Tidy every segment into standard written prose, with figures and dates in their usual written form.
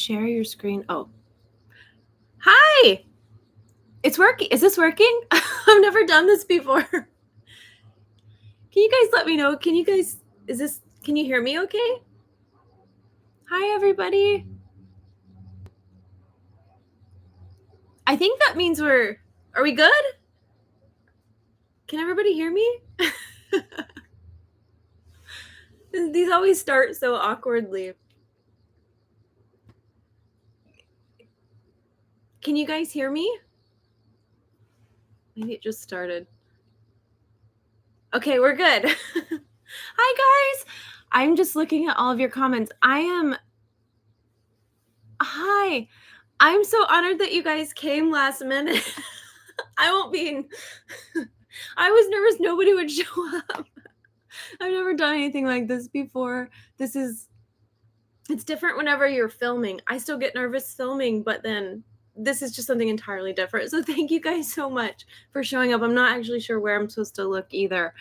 share your screen. Oh, hi. It's working. Is this working? I've never done this before. Can you guys let me know? Can you hear me okay? Hi, everybody. I think that means are we good? Can everybody hear me? These always start so awkwardly. Can you guys hear me? Maybe it just started. Okay, we're good. Hi, guys. I'm just looking at all of your comments. Hi. I'm so honored that you guys came last minute. I was nervous nobody would show up. I've never done anything like this before. It's different whenever you're filming. I still get nervous filming, but then this is just something entirely different. So thank you guys so much for showing up. I'm not actually sure where I'm supposed to look either.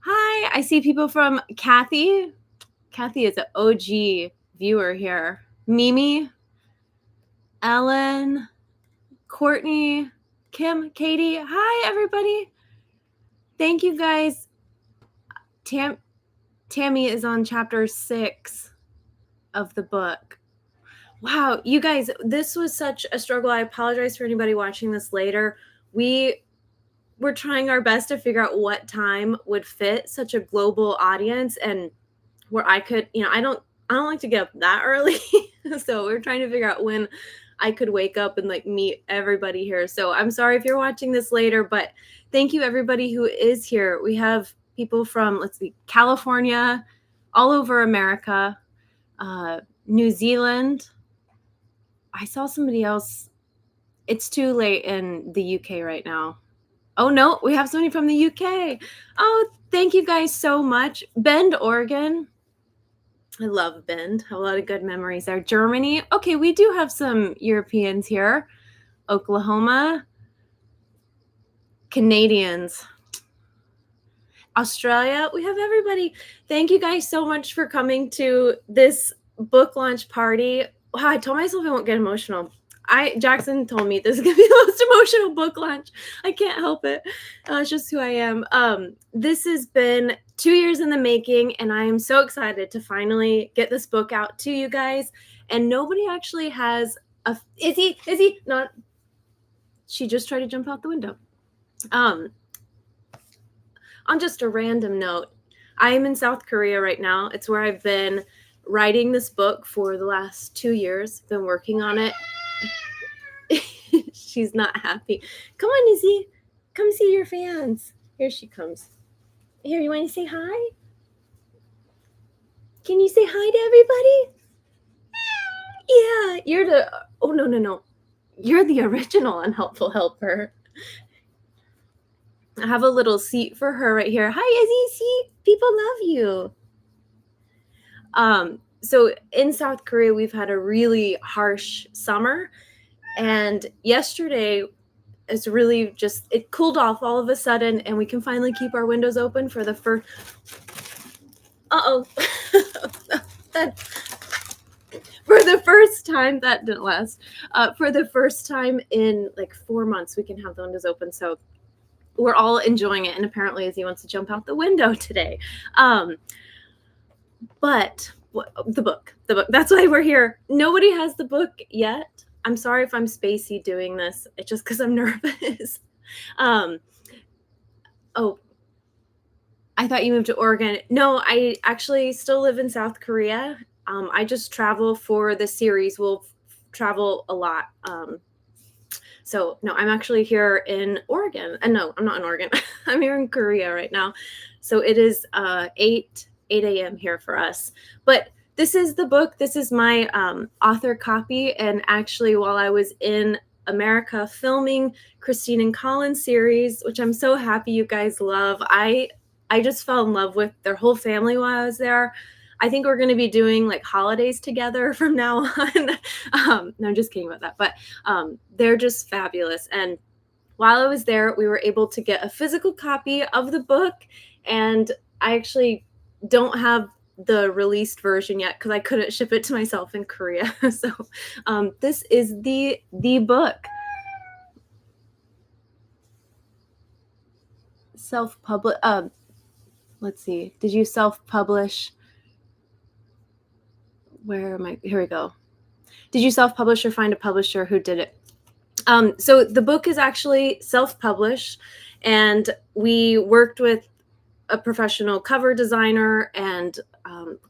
Hi, I see people from Kathy. Kathy is an OG viewer here. Mimi, Ellen, Courtney, Kim, Katie. Hi, everybody. Thank you, guys. Tammy is on chapter 6 of the book. Wow, you guys, this was such a struggle. I apologize for anybody watching this later. We were trying our best to figure out what time would fit such a global audience and where I could, I don't like to get up that early. So we're trying to figure out when I could wake up and meet everybody here. So I'm sorry if you're watching this later, but thank you everybody who is here. We have people from, California, all over America, New Zealand. I saw somebody else. It's too late in the UK right now. Oh, no, we have somebody from the UK. Oh, thank you guys so much. Bend, Oregon. I love Bend. Have a lot of good memories there. Germany. Okay, we do have some Europeans here. Oklahoma. Canadians. Australia. We have everybody. Thank you guys so much for coming to this book launch party. Wow, I told myself I won't get emotional. Jackson told me this is going to be the most emotional book launch. I can't help it. It's just who I am. This has been 2 years in the making, and I am so excited to finally get this book out to you guys. And nobody actually has is he not? She just tried to jump out the window. On just a random note, I am in South Korea right now. It's where I've been writing this book for the last 2 years. Been working on it. She's not happy. Come on, Izzy. Come see your fans. Here she comes. Here, you want to say hi? Can you say hi to everybody? Yeah, oh, no. You're the original unhelpful helper. I have a little seat for her right here. Hi, Izzy. See, people love you. So in South Korea, we've had a really harsh summer. And yesterday, it's really it cooled off all of a sudden, and we can finally keep our windows open for the first. For the first time, that didn't last. For the first time in 4 months, we can have the windows open. So we're all enjoying it. And apparently, Izzy wants to jump out the window today. But the book, that's why we're here. Nobody has the book yet. I'm sorry if I'm spacey doing this. It's just because I'm nervous. I thought you moved to Oregon. No, I actually still live in South Korea. I just travel for the series. We'll travel a lot. So no, I'm actually here in Oregon. And no, I'm not in Oregon. I'm here in Korea right now. So it is 8 a.m. here for us. But this is the book. This is my author copy. And actually, while I was in America filming Christine and Colin's series, which I'm so happy you guys love, I just fell in love with their whole family while I was there. I think we're going to be doing holidays together from now on. No, I'm just kidding about that. But they're just fabulous. And while I was there, we were able to get a physical copy of the book. And I actually don't have the released version yet because I couldn't ship it to myself in Korea. So this is the book. Self-publish. Let's see. Did you self-publish? Where am I? Here we go. Did you self-publish or find a publisher who did it? So the book is actually self-published, and we worked with a professional cover designer and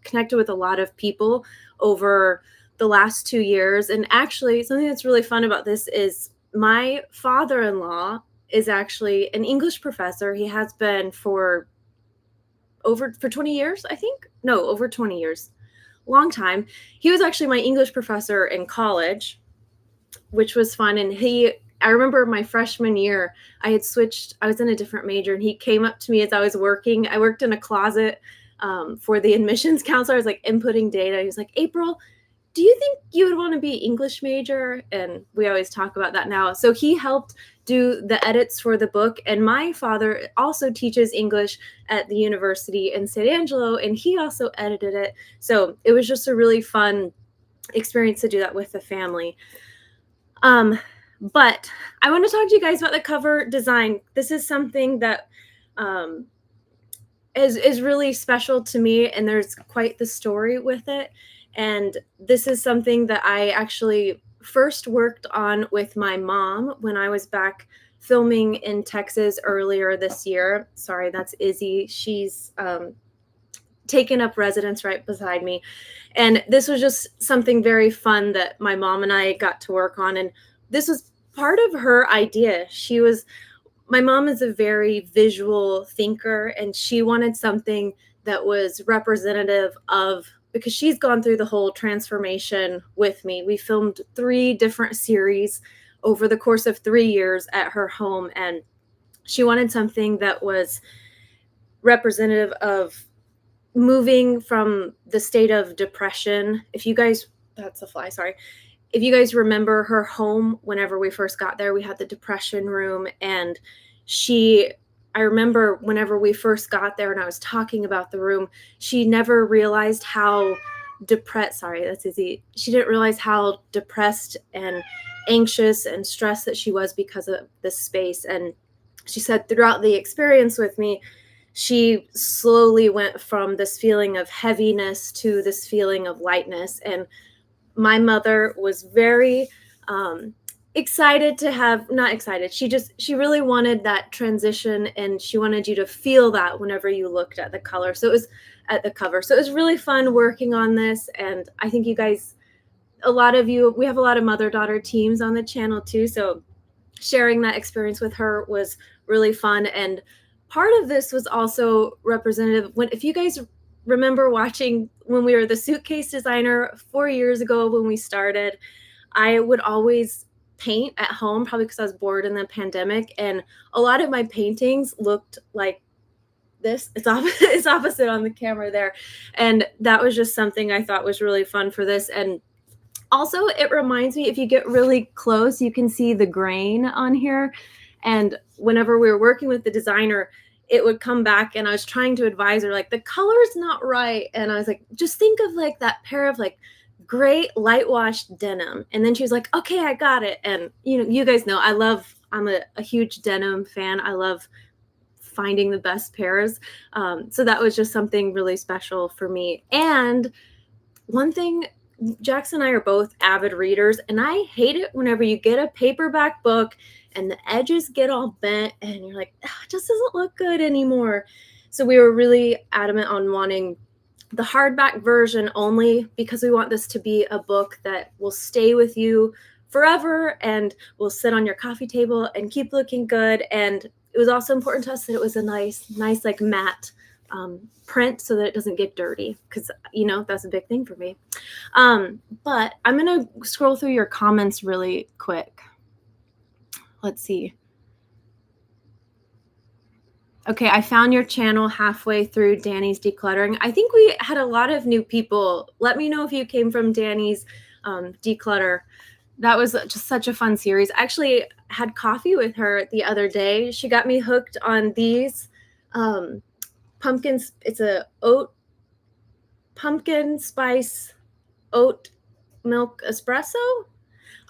connected with a lot of people over the last 2 years. And actually, something that's really fun about this is my father-in-law is actually an English professor. He has been for 20 years, I think. No, over 20 years. Long time. He was actually my English professor in college, which was fun. And I remember my freshman year, I was in a different major, and he came up to me as I was working. I worked in a closet for the admissions counselor. I was like inputting data. He was like, April, do you think you would want to be English major? And we always talk about that now. So he helped do the edits for the book. And my father also teaches English at the university in San Angelo, and he also edited it. So it was just a really fun experience to do that with the family. But I want to talk to you guys about the cover design. This is something that is really special to me, and there's quite the story with it. And this is something that I actually first worked on with my mom when I was back filming in Texas earlier this year. Sorry, that's Izzy. She's taken up residence right beside me. And this was just something very fun that my mom and I got to work on. And this was part of her idea. My mom is a very visual thinker, and she wanted something that was representative of, because she's gone through the whole transformation with me. We filmed 3 different series over the course of 3 years at her home, and she wanted something that was representative of moving from the state of depression. That's a fly, sorry. If you guys remember her home, whenever we first got there, we had the depression room, and I remember whenever we first got there and I was talking about the room, she never realized how she didn't realize how depressed and anxious and stressed that she was because of this space. And she said throughout the experience with me, she slowly went from this feeling of heaviness to this feeling of lightness. And my mother was very excited to have, not excited, she really wanted that transition, and she wanted you to feel that whenever you looked at the color. So it was at the cover. So it was really fun working on this. And I think you guys, we have a lot of mother-daughter teams on the channel too. So sharing that experience with her was really fun. And part of this was also representative if you guys remember watching when we were the Suitcase Designer 4 years ago when we started, I would always paint at home, probably because I was bored in the pandemic, and a lot of my paintings looked like this. It's opposite on the camera there. And that was just something I thought was really fun for this. And also, it reminds me, if you get really close, you can see the grain on here. And whenever we were working with the designer, it would come back, and I was trying to advise her, like, the color's not right. And I was like, just think of like that pair of like great light washed denim. And then she was like, okay, I got it. And you guys know I'm a huge denim fan. I love finding the best pairs. So that was just something really special for me. And one thing, Jackson and I are both avid readers, and I hate it whenever you get a paperback book and the edges get all bent and you're like, oh, it just doesn't look good anymore. So we were really adamant on wanting the hardback version only, because we want this to be a book that will stay with you forever and will sit on your coffee table and keep looking good. And it was also important to us that it was a nice like matte print, so that it doesn't get dirty, because that's a big thing for me. But I'm gonna scroll through your comments really quick. Let's see. Okay, I found your channel halfway through Danny's Decluttering. I think we had a lot of new people. Let me know if you came from Danny's Declutter. That was just such a fun series. I actually had coffee with her the other day. She got me hooked on these pumpkins. It's a oat pumpkin spice oat milk espresso.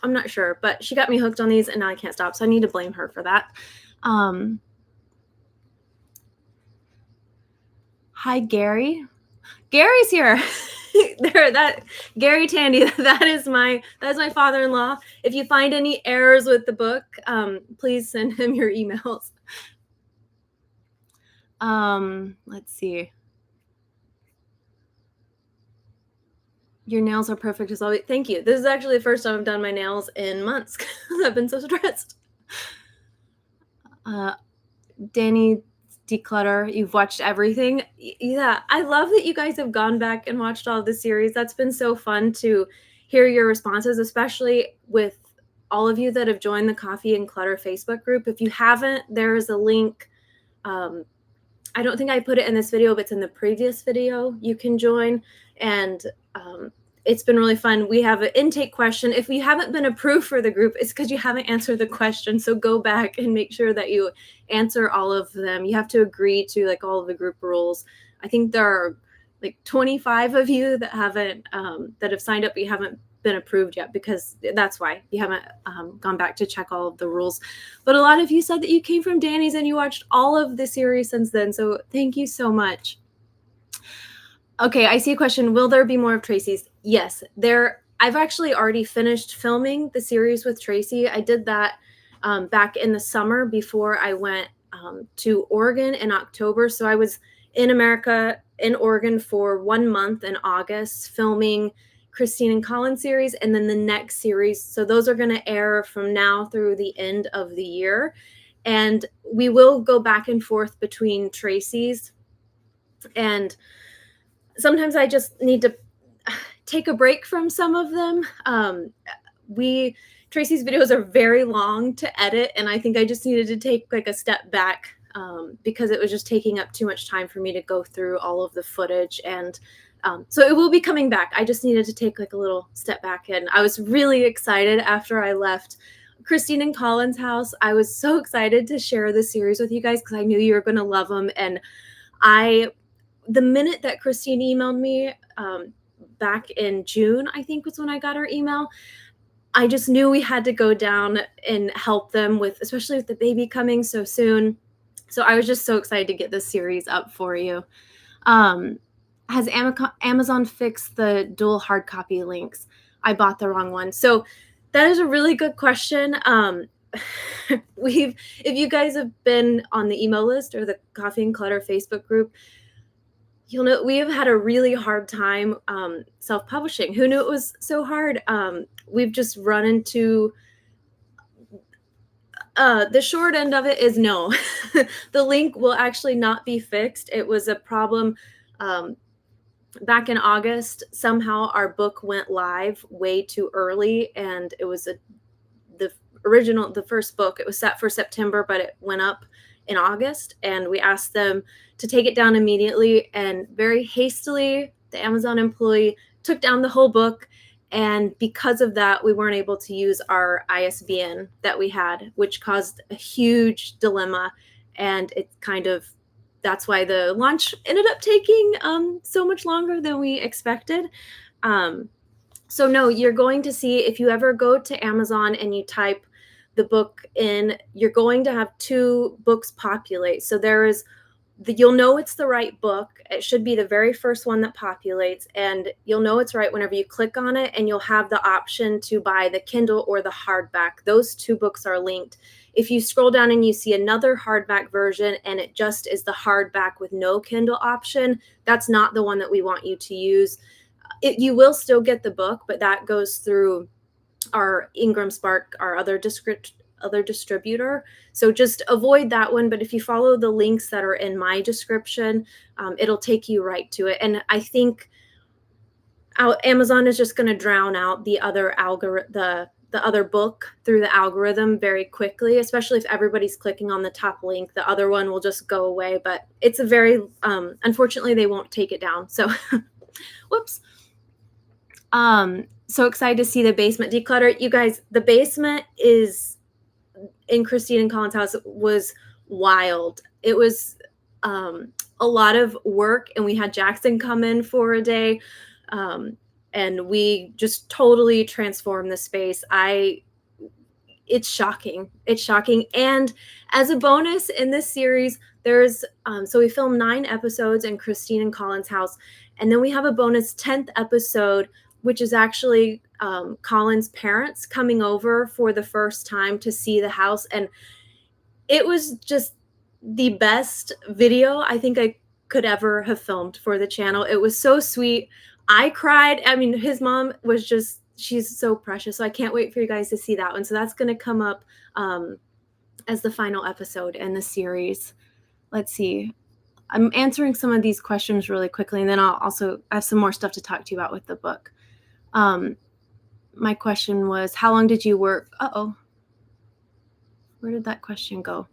I'm not sure, but she got me hooked on these and now I can't stop. So I need to blame her for that. Hi, Gary. Gary's here. Gary Tandy, that is my father-in-law. If you find any errors with the book, please send him your emails. Let's see. Your nails are perfect as always. Thank you. This is actually the first time I've done my nails in months because I've been so stressed. Danny Declutter, you've watched everything. Yeah, I love that you guys have gone back and watched all of the series. That's been so fun to hear your responses, especially with all of you that have joined the Coffee and Clutter Facebook group. If you haven't, there is a link. I don't think I put it in this video, but it's in the previous video. You can join, and it's been really fun. We have an intake question. If you haven't been approved for the group, it's because you haven't answered the question. So go back and make sure that you answer all of them. You have to agree to like all of the group rules. I think there are like 25 of you that haven't that have signed up, but you haven't been approved yet, because that's why you haven't gone back to check all of the rules. But a lot of you said that you came from Danny's and you watched all of the series since then. So thank you so much. Okay, I see a question. Will there be more of Tracy's? Yes, I've actually already finished filming the series with Tracy. I did that back in the summer before I went to Oregon in October. So I was in America, in Oregon for 1 month in August, filming Christine and Colin series, and then the next series. So those are going to air from now through the end of the year. And we will go back and forth between Tracy's, and sometimes I just need to take a break from some of them. Tracy's videos are very long to edit, and I think I just needed to take like a step back because it was just taking up too much time for me to go through all of the footage. And so it will be coming back. I just needed to take like a little step back, and I was really excited after I left Christine and Colin's house. I was so excited to share this series with you guys because I knew you were going to love them. And the minute that Christine emailed me back in June, I think was when I got her email, I just knew we had to go down and help them with, especially with the baby coming so soon. So I was just so excited to get this series up for you. Has Amazon fixed the dual hard copy links? I bought the wrong one. So that is a really good question. If you guys have been on the email list or the Coffee and Clutter Facebook group, you'll know we have had a really hard time self-publishing. Who knew it was so hard? We've just run into the short end of it is no. The link will actually not be fixed. It was a problem back in August. Somehow our book went live way too early, and it was the first book. It was set for September, but it went up in August, and we asked them to take it down immediately, and very hastily the Amazon employee took down the whole book. And because of that, we weren't able to use our ISBN that we had, which caused a huge dilemma. And that's why the launch ended up taking so much longer than we expected. So no, you're going to see, if you ever go to Amazon and you type the book in, you're going to have 2 books populate. So you'll know it's the right book. It should be the very first one that populates, and you'll know it's right whenever you click on it, and you'll have the option to buy the Kindle or the hardback. Those 2 books are linked. If you scroll down and you see another hardback version and it just is the hardback with no Kindle option, that's not the one that we want you to use. You will still get the book, but that goes through our Ingram Spark, our other distributor. So just avoid that one. But if you follow the links that are in my description, it'll take you right to it. And I think Amazon is just going to drown out the other the other book through the algorithm very quickly, especially if everybody's clicking on the top link. The other one will just go away. But it's a very unfortunately, they won't take it down. So whoops. So excited to see the basement declutter. You guys, the basement is in Christine and Colin's house was wild. It was a lot of work, and we had Jackson come in for a day, and we just totally transformed the space. It's shocking. It's shocking. And as a bonus in this series, there's so we filmed 9 episodes in Christine and Colin's house, and then we have a bonus 10th episode, which is actually Colin's parents coming over for the first time to see the house. And it was just the best video I think I could ever have filmed for the channel. It was so sweet. I cried. I mean, his mom was just, she's so precious. So I can't wait for you guys to see that one. So that's going to come up as the final episode in the series. Let's see. I'm answering some of these questions really quickly, and then I'll also have some more stuff to talk to you about with the book. My question was, how long did you work? Uh-oh. Where did that question go?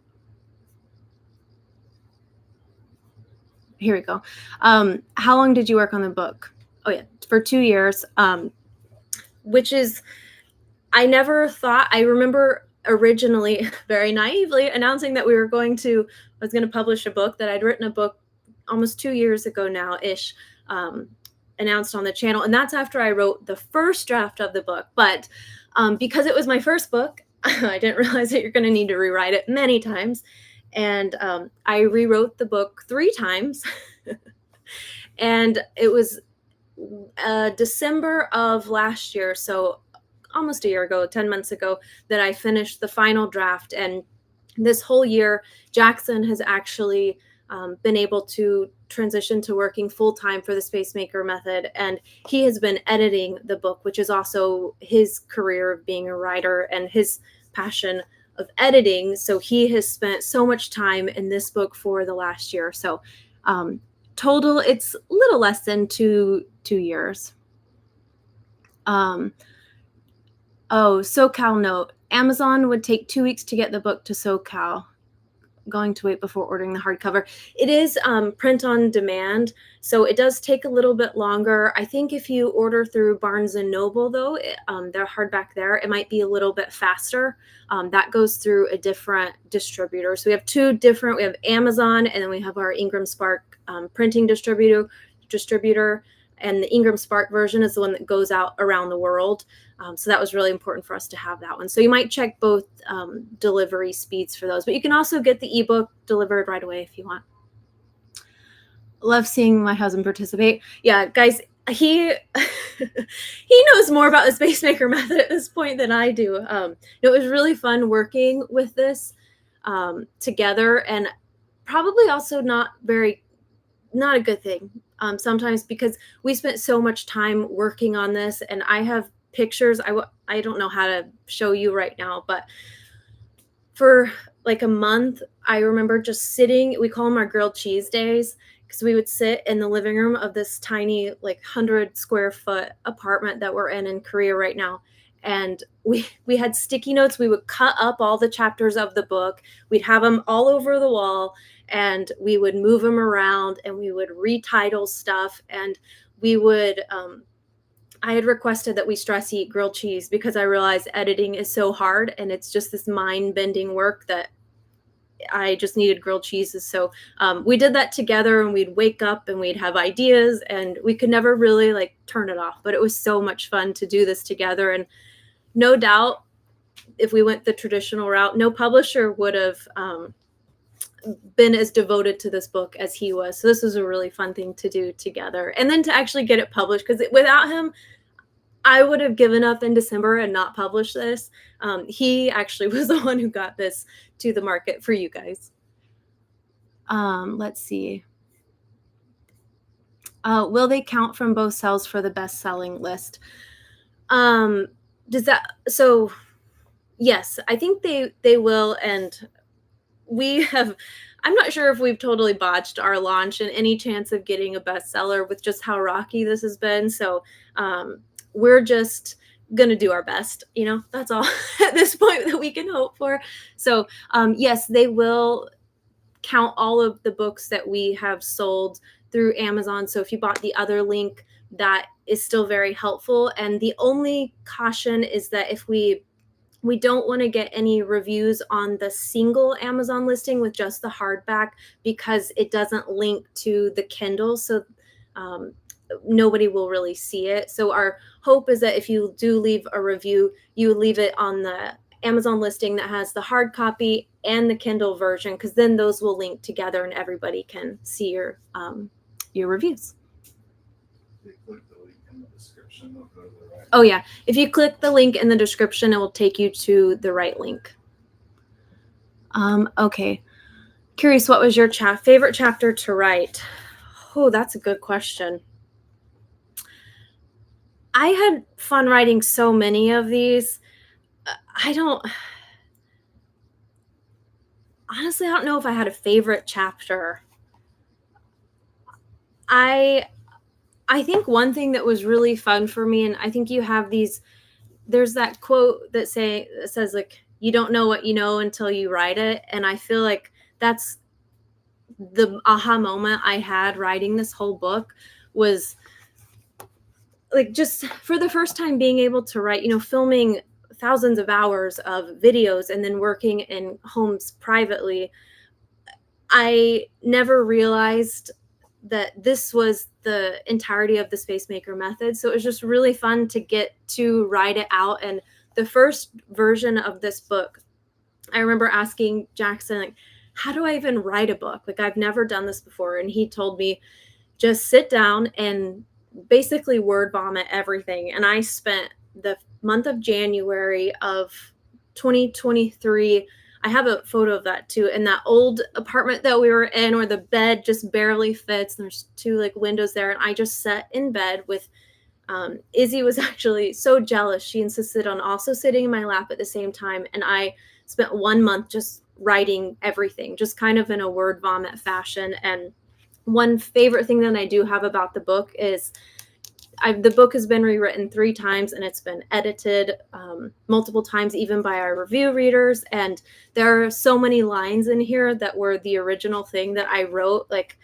Here we go. How long did you work on the book? Oh yeah, for 2 years, which is, I never thought, I remember originally very naively announcing that I was going to publish a book, that I'd written a book almost 2 years ago now-ish, announced on the channel. And that's after I wrote the first draft of the book. But because it was my first book, I didn't realize that you're going to need to rewrite it many times. And I rewrote the book 3 times. And it was December of last year, so almost a year ago, 10 months ago, that I finished the final draft. And this whole year, Jackson has actually been able to transition to working full-time for the Spacemaker Method. And he has been editing the book, which is also his career of being a writer and his passion of editing. So he has spent so much time in this book for the last year. So total, it's a little less than two years. Oh, SoCal note. Amazon would take 2 weeks to get the book to SoCal. Going to wait before ordering the hardcover. It is print on demand, so it does take a little bit longer. I think if you order through Barnes & Noble, though, they're hardback there, it might be a little bit faster. That goes through a different distributor. So we have 2 different, we have Amazon, and then we have our Ingram Spark printing distributor. And the Ingram Spark version is the one that goes out around the world. So that was really important for us to have that one. So you might check both delivery speeds for those, but you can also get the ebook delivered right away if you want. Love seeing my husband participate. Yeah, guys, he knows more about the Spacemaker Method at this point than I do. It was really fun working with this together, and probably also not a good thing sometimes, because we spent so much time working on this, and I have pictures. I don't know how to show you right now, but for like a month, I remember just sitting, we call them our grilled cheese days, because we would sit in the living room of this tiny, like 100 square foot apartment that we're in Korea right now. And we had sticky notes. We would cut up all the chapters of the book. We'd have them all over the wall, and we would move them around, and we would retitle stuff. And we would, I had requested that we stress eat grilled cheese, because I realized editing is so hard, and it's just this mind-bending work that I just needed grilled cheeses. So we did that together, and we'd wake up and we'd have ideas, and we could never really like turn it off. But it was so much fun to do this together. And no doubt, if we went the traditional route, no publisher would have been as devoted to this book as he was. So this was a really fun thing to do together. And then to actually get it published, because without him, I would have given up in December and not published this. He actually was the one who got this to the market for you guys. Let's see. Will they count from both sales for the best-selling list? So yes, I think they will. And I'm not sure if we've totally botched our launch and any chance of getting a bestseller with just how rocky this has been. So we're just going to do our best. That's all at this point that we can hope for. So yes, they will count all of the books that we have sold through Amazon. So if you bought the other link, that is still very helpful. And the only caution is that if we We don't want to get any reviews on the single Amazon listing with just the hardback because it doesn't link to the Kindle. So nobody will really see it. So our hope is that if you do leave a review, you leave it on the Amazon listing that has the hard copy and the Kindle version, because then those will link together and everybody can see your reviews. Oh yeah, if you click the link in the description, it will take you to the right link. Okay. Curious, what was your favorite chapter to write? Oh, that's a good question. I had fun writing so many of these. Honestly, I don't know if I had a favorite chapter. I think one thing that was really fun for me, and I think you have there's that quote that says like, you don't know what you know until you write it. And I feel like that's the aha moment I had writing this whole book, was like, just for the first time being able to write, filming thousands of hours of videos and then working in homes privately. I never realized that this was the entirety of the Space Maker method. So it was just really fun to get to write it out. And the first version of this book, I remember asking Jackson, like, how do I even write a book? Like, I've never done this before. And he told me, just sit down and basically word vomit everything. And I spent the month of January of 2023. I have a photo of that too, in that old apartment that we were in, where the bed just barely fits. There's 2 like windows there. And I just sat in bed with, Izzy was actually so jealous. She insisted on also sitting in my lap at the same time. And I spent 1 month just writing everything, just kind of in a word vomit fashion. And one favorite thing that I do have about the book is the book has been rewritten 3 times, and it's been edited multiple times, even by our review readers. And there are so many lines in here that were the original thing that I wrote. Like,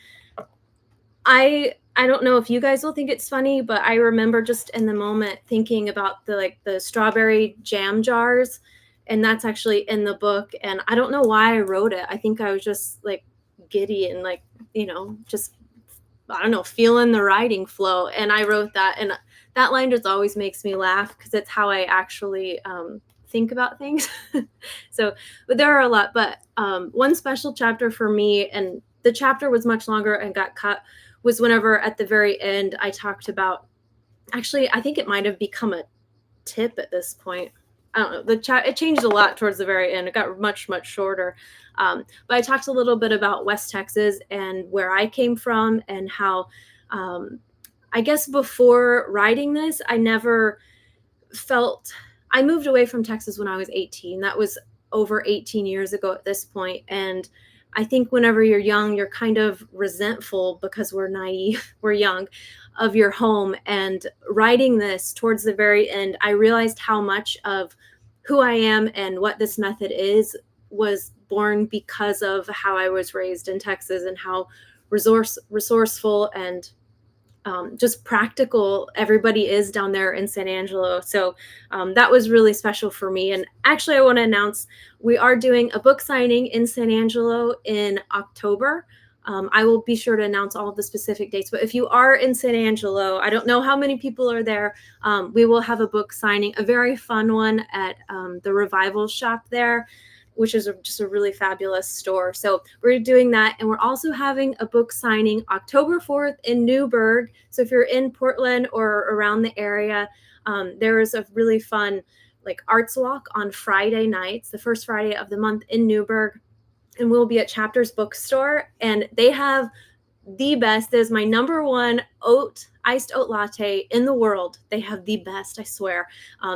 I don't know if you guys will think it's funny, but I remember just in the moment thinking about the strawberry jam jars, and that's actually in the book. And I don't know why I wrote it. I think I was just like giddy and like, just, I don't know, feeling the writing flow. And I wrote that, and that line just always makes me laugh because it's how I actually think about things. So, but there are a lot, but one special chapter for me, and the chapter was much longer and got cut, was whenever at the very end I talked about, actually, I think it might have become a tip at this point. I don't know. It changed a lot towards the very end. It got much, much shorter. But I talked a little bit about West Texas and where I came from, and how, I guess before writing this, I never felt, I moved away from Texas when I was 18. That was over 18 years ago at this point. And I think whenever you're young, you're kind of resentful because we're naive, we're young, of your home. And writing this towards the very end, I realized how much of who I am and what this method is was born because of how I was raised in Texas, and how resourceful and just practical everybody is down there in San Angelo. So that was really special for me. And actually, I want to announce we are doing a book signing in San Angelo in October. I will be sure to announce all of the specific dates. But if you are in San Angelo, I don't know how many people are there. We will have a book signing, a very fun one, at the Revival shop there, which is just a really fabulous store. So we're doing that. And we're also having a book signing October 4th in Newburgh. So if you're in Portland or around the area, there is a really fun arts walk on Friday nights, the first Friday of the month in Newburgh. And we'll be at Chapters Bookstore. And they have the best. There's my number one iced oat latte in the world. They have the best, I swear.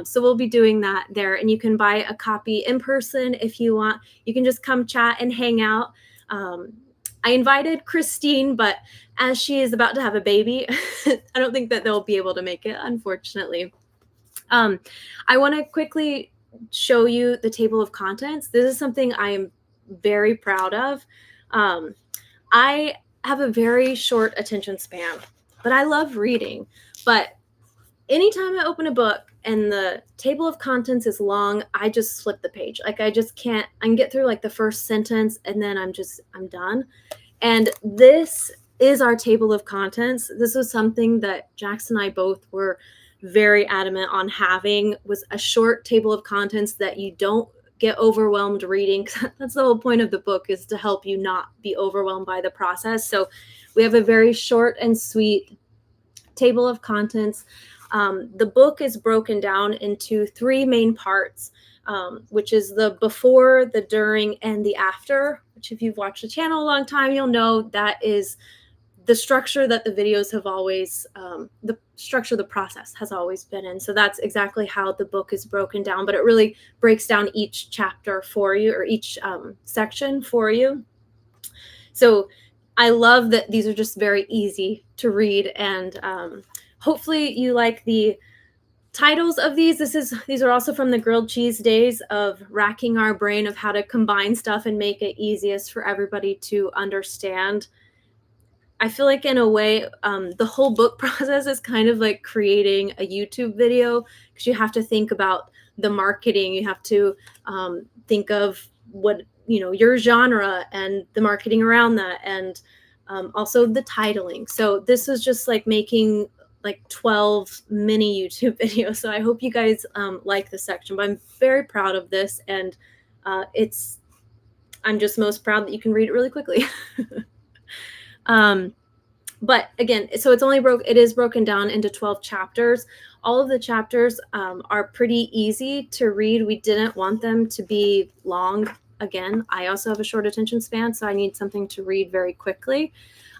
So we'll be doing that there, and you can buy a copy in person if you want. You can just come chat and hang out. I invited Christine, but as she is about to have a baby, I don't think that they'll be able to make it, unfortunately. I want to quickly show you the table of contents. This is something I am very proud of. I have a very short attention span, but I love reading. But anytime I open a book and the table of contents is long, I just flip the page. Like I can get through like the first sentence and then I'm done. And this is our table of contents. This was something that Jax and I both were very adamant on having, was a short table of contents that you don't get overwhelmed reading. That's the whole point of the book, is to help you not be overwhelmed by the process. So we have a very short and sweet table of contents. The book is broken down into 3 main parts, which is the before, the during, and the after, which if you've watched the channel a long time, you'll know that is the structure that the videos have always, the structure, the process has always been in. So that's exactly how the book is broken down, but it really breaks down each chapter for you, or each section for you. So I love that these are just very easy to read, and hopefully you like the titles of these. These are also from the grilled cheese days of racking our brain of how to combine stuff and make it easiest for everybody to understand. I feel like in a way, the whole book process is kind of like creating a YouTube video, because you have to think about the marketing. You have to think of what, your genre and the marketing around that, and also the titling. So this was just like making like 12 mini YouTube videos. So I hope you guys like this section, but I'm very proud of this, and I'm just most proud that you can read it really quickly. But again, so it is broken down into 12 chapters. All of the chapters are pretty easy to read. We didn't want them to be long. Again, I also have a short attention span, so I need something to read very quickly.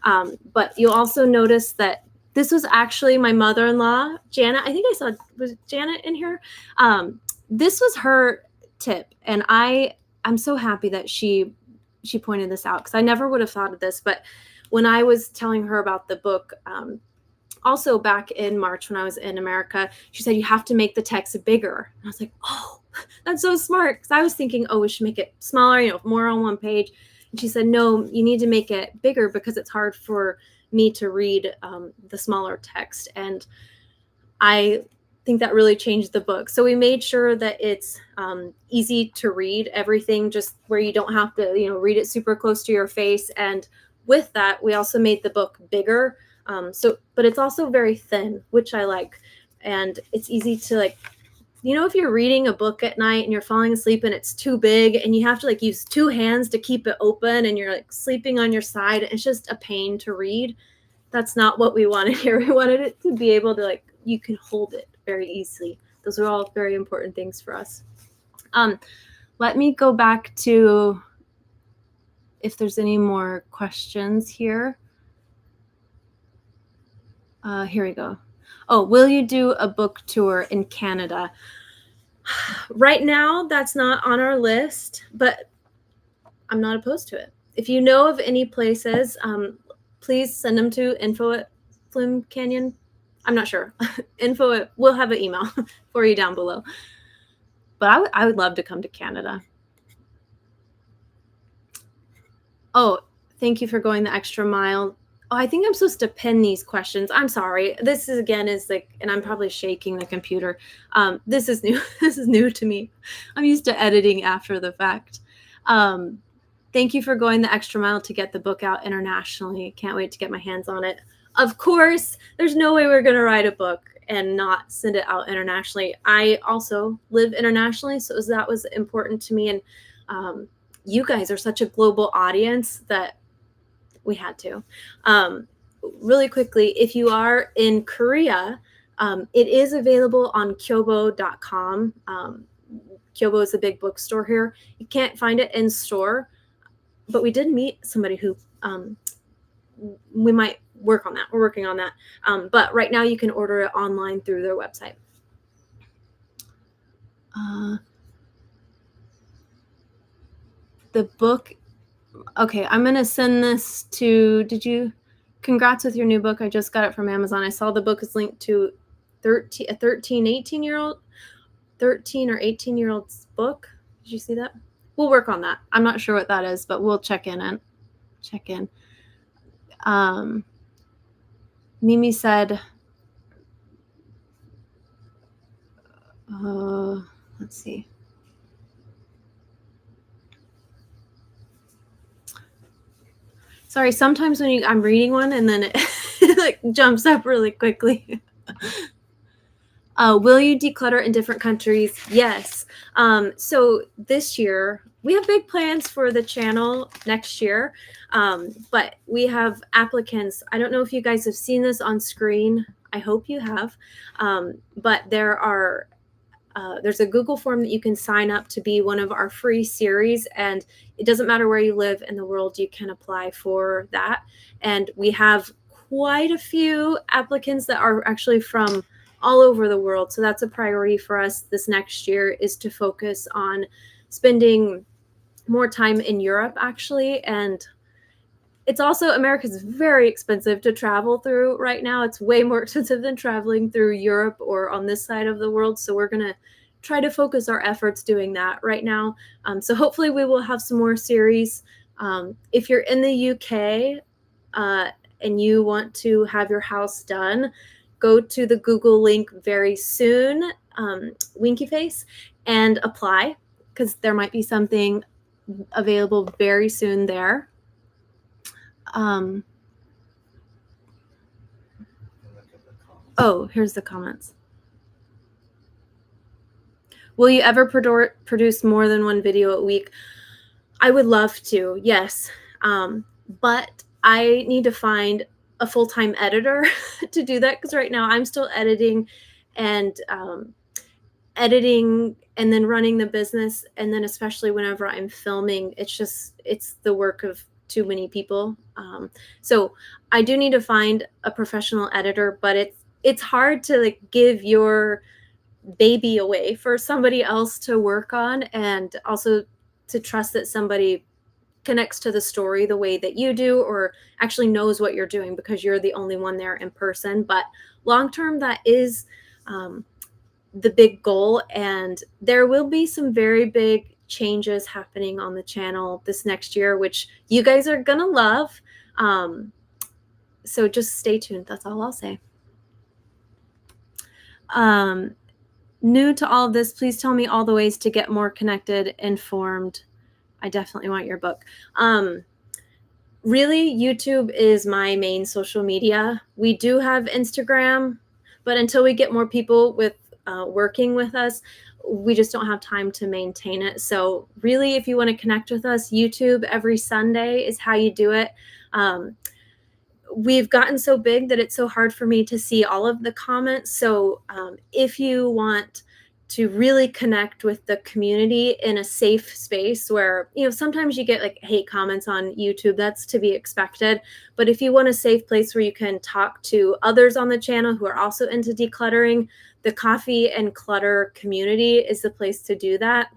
But you'll also notice that this was actually my mother-in-law, Janet. I think was Janet in here? This was her tip, and I'm so happy that she pointed this out, because I never would have thought of this. But when I was telling her about the book, also back in March when I was in America, she said, you have to make the text bigger. And I was like, oh, that's so smart. Because I was thinking, oh, we should make it smaller, more on one page. And she said, no, you need to make it bigger, because it's hard for me to read the smaller text. And I think that really changed the book. So we made sure that it's easy to read, everything just where you don't have to, read it super close to your face. And with that, we also made the book bigger. But it's also very thin, which I like. And it's easy to if you're reading a book at night and you're falling asleep and it's too big and you have to use 2 hands to keep it open and you're sleeping on your side, it's just a pain to read. That's not what we wanted here. We wanted it to be able to you can hold it very easily. Those are all very important things for us. Let me go back to if there's any more questions here. Here we go. Oh, will you do a book tour in Canada? Right now, that's not on our list, but I'm not opposed to it. If you know of any places, please send them to info@Flume Canyon. I'm not sure. We'll have an email for you down below. But I would love to come to Canada. Oh, thank you for going the extra mile. Oh, I think I'm supposed to pin these questions. I'm sorry. This is and I'm probably shaking the computer. This is new. This is new to me. I'm used to editing after the fact. Thank you for going the extra mile to get the book out internationally. Can't wait to get my hands on it. Of course, there's no way we're going to write a book and not send it out internationally. I also live internationally, so that was important to me. And you guys are such a global audience that we had to. Really quickly, if you are in Korea, it is available on kyobo.com. Kyobo is a big bookstore here. You can't find it in store, but we did meet somebody who we might work on that. We're working on that. But right now you can order it online through their website. The book, okay, I'm going to send this to, congrats with your new book. I just got it from Amazon. I saw the book is linked to a 13 or 18-year-old's book. Did you see that? We'll work on that. I'm not sure what that is, but we'll check in. Mimi said, Let's see. Sorry, sometimes when I'm reading one and then it like jumps up really quickly. Will you declutter in different countries? Yes. So this year, we have big plans for the channel next year, but we have applicants. I don't know if you guys have seen this on screen. I hope you have. But there's a Google form that you can sign up to be one of our free series, and it doesn't matter where you live in the world, you can apply for that. And we have quite a few applicants that are actually from all over the world. So that's a priority for us this next year, is to focus on spending more time in Europe, actually. And it's also, America's very expensive to travel through right now. It's way more expensive than traveling through Europe or on this side of the world. So we're going to try to focus our efforts doing that right now. So hopefully we will have some more series. If you're in the UK and you want to have your house done, go to the Google link very soon, Winky Face, and apply, because there might be something available very soon there. Oh, here's the comments. Will you ever produce more than one video a week? I would love to, yes. But I need to find a full-time editor to do that, because right now I'm still editing and then running the business. And then especially whenever I'm filming, it's the work of too many people. So I do need to find a professional editor, but it's hard to like give your baby away for somebody else to work on, and also to trust that somebody connects to the story the way that you do, or actually knows what you're doing, because you're the only one there in person. But long term, that is the big goal, and there will be some very big changes happening on the channel this next year, which you guys are gonna love. So just stay tuned. That's all I'll say. New to all of this, please tell me all the ways to get more connected, informed. I definitely want your book. Really, YouTube is my main social media. We do have Instagram, but until we get more people with working with us, we just don't have time to maintain it. So really, if you want to connect with us, YouTube every Sunday is how you do it. We've gotten so big that it's so hard for me to see all of the comments. So if you want to really connect with the community in a safe space where, sometimes you get like hate comments on YouTube, that's to be expected. But if you want a safe place where you can talk to others on the channel who are also into decluttering, the Coffee and Clutter community is the place to do that.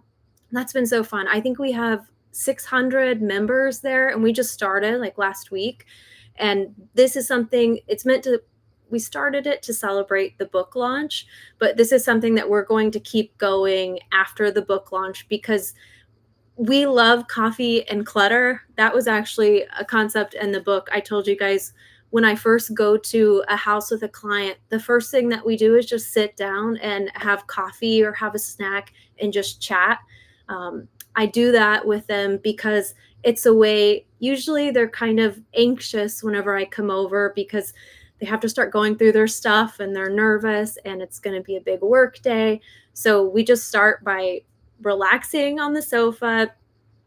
That's been so fun. I think we have 600 members there, and we just started like last week. And this is something, we started it to celebrate the book launch, but this is something that we're going to keep going after the book launch, because we love coffee and clutter. That was actually a concept in the book. I told you guys, when I first go to a house with a client, the first thing that we do is just sit down and have coffee or have a snack and just chat. I do that with them because it's a way, usually they're kind of anxious whenever I come over, because they have to start going through their stuff and they're nervous and it's going to be a big work day. So we just start by relaxing on the sofa,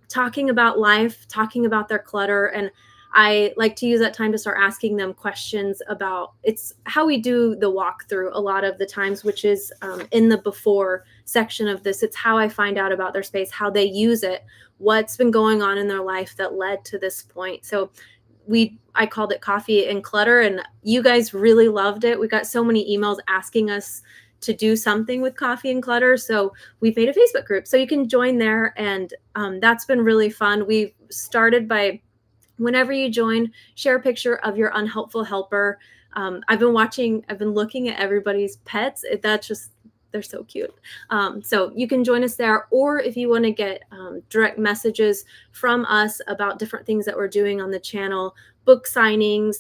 talking about life, talking about their clutter. And I like to use that time to start asking them questions about, it's how we do the walkthrough a lot of the times, which is in the before section of this. It's how I find out about their space, how they use it, what's been going on in their life that led to this point. So I called it Coffee and Clutter, and you guys really loved it. We got so many emails asking us to do something with Coffee and Clutter. So we've made a Facebook group, so you can join there. And that's been really fun. We've started by, whenever you join, share a picture of your unhelpful helper. I've been looking at everybody's pets. They're so cute. So you can join us there, or if you want to get direct messages from us about different things that we're doing on the channel, book signings,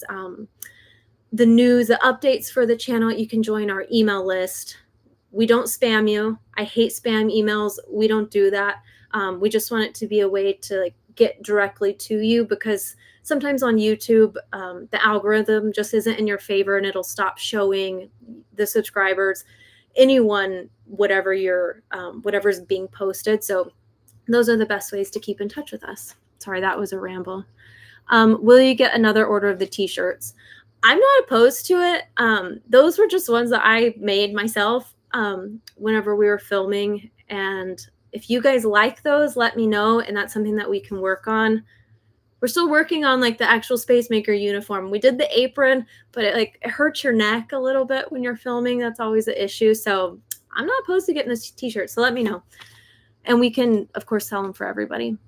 the news, the updates for the channel, you can join our email list. We don't spam you. I hate spam emails. We don't do that. We just want it to be a way to like get directly to you, because sometimes on YouTube, the algorithm just isn't in your favor and it'll stop showing the subscribers, anyone, whatever whatever's being posted. So those are the best ways to keep in touch with us. Sorry, that was a ramble. Will you get another order of the t-shirts? I'm not opposed to it. Those were just ones that I made myself whenever we were filming. And if you guys like those, let me know. And that's something that we can work on. We're still working on like the actual Space Maker uniform. We did the apron, but it hurts your neck a little bit when you're filming. That's always an issue. So I'm not opposed to getting this t-shirt. So let me know. And we can, of course, sell them for everybody.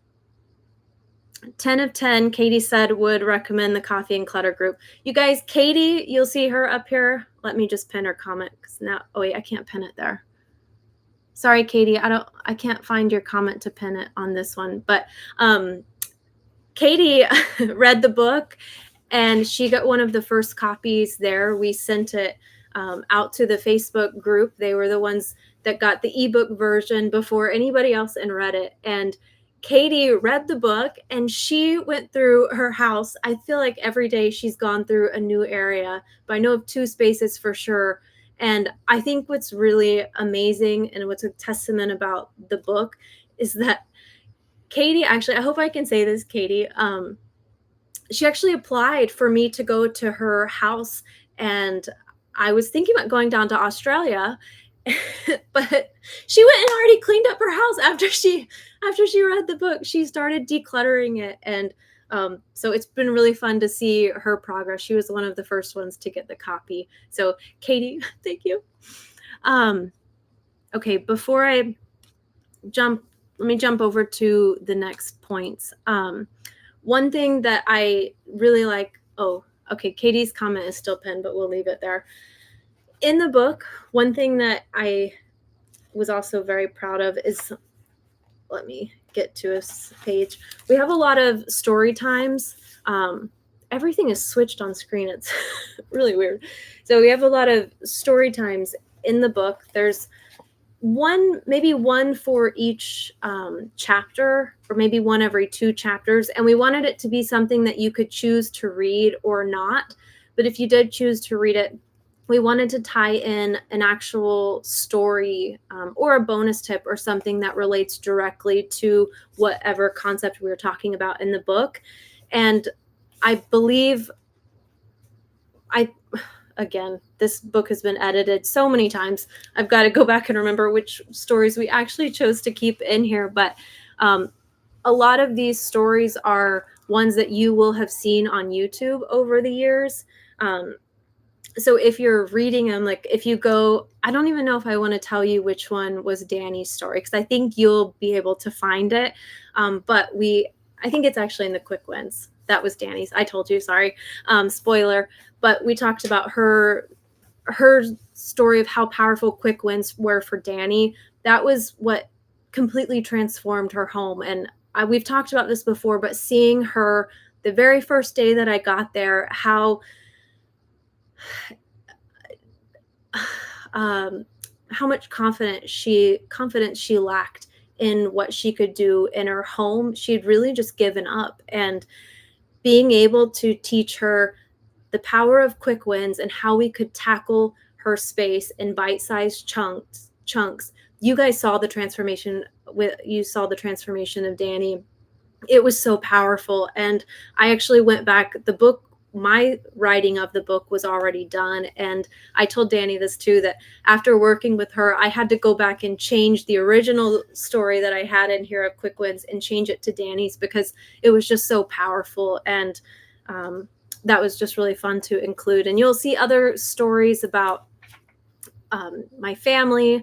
10 of 10, Katie said, would recommend the Coffee and Clutter group. You guys, Katie, you'll see her up here. Let me just pin her comment, because now, oh wait, I can't pin it there. Sorry, Katie, I can't find your comment to pin it on this one. But Katie read the book, and she got one of the first copies there. We sent it out to the Facebook group. They were the ones that got the ebook version before anybody else and read it. And Katie read the book, and she went through her house. I feel like every day she's gone through a new area, but I know of 2 spaces for sure. And I think what's really amazing and what's a testament about the book is that Katie, actually, I hope I can say this, Katie, she actually applied for me to go to her house, and I was thinking about going down to Australia, but she went and already cleaned up her house after she read the book. She started decluttering it, and so it's been really fun to see her progress. She was one of the first ones to get the copy. So Katie, thank you. Okay, before I let me jump over to the next points. One thing that I really like, oh, okay, Katie's comment is still pinned, but we'll leave it there. In the book, one thing that I was also very proud of is, let me get to a page. We have a lot of story times. Everything is switched on screen. It's really weird. So we have a lot of story times in the book. There's maybe one for each chapter, or maybe one every 2 chapters. And we wanted it to be something that you could choose to read or not. But if you did choose to read it, we wanted to tie in an actual story or a bonus tip or something that relates directly to whatever concept we were talking about in the book. And I believe again, this book has been edited so many times. I've got to go back and remember which stories we actually chose to keep in here. But a lot of these stories are ones that you will have seen on YouTube over the years. So if you're reading them, like if you go, I don't even know if I want to tell you which one was Danny's story, because I think you'll be able to find it. But I think it's actually in the quick wins. That was Danny's. I told you, sorry. Spoiler. But we talked about her story of how powerful quick wins were for Danny. That was what completely transformed her home. And we've talked about this before, but seeing her the very first day that I got there, how much confidence she lacked in what she could do in her home. She'd really just given up, and being able to teach her the power of quick wins and how we could tackle her space in bite-sized chunks. You guys saw the transformation of Danny. It was so powerful. And I actually went back, my writing of the book was already done. And I told Danny this too, that after working with her, I had to go back and change the original story that I had in here of Quick Wins and change it to Danny's, because it was just so powerful. And that was just really fun to include. And you'll see other stories about my family.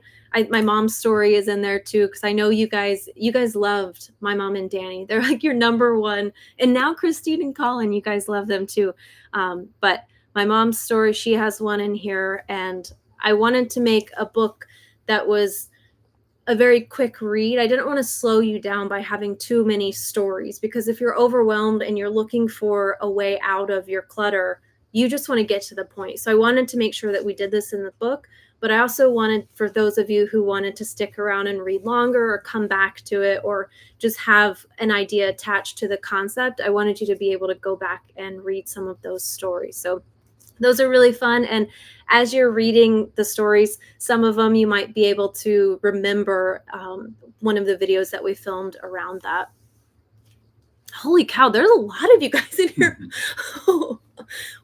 My mom's story is in there too, because I know you guys loved my mom and Danny. They're like your number one. And now Christine and Colin, you guys love them too. But my mom's story, she has one in here. And I wanted to make a book that was a very quick read. I didn't want to slow you down by having too many stories, because if you're overwhelmed and you're looking for a way out of your clutter, you just want to get to the point. So I wanted to make sure that we did this in the book, But I also wanted, for those of you who wanted to stick around and read longer or come back to it or just have an idea attached to the concept, I wanted you to be able to go back and read some of those stories. So those are really fun. And as you're reading the stories, some of them you might be able to remember one of the videos that we filmed around that. Holy cow, there's a lot of you guys in here. Whoa,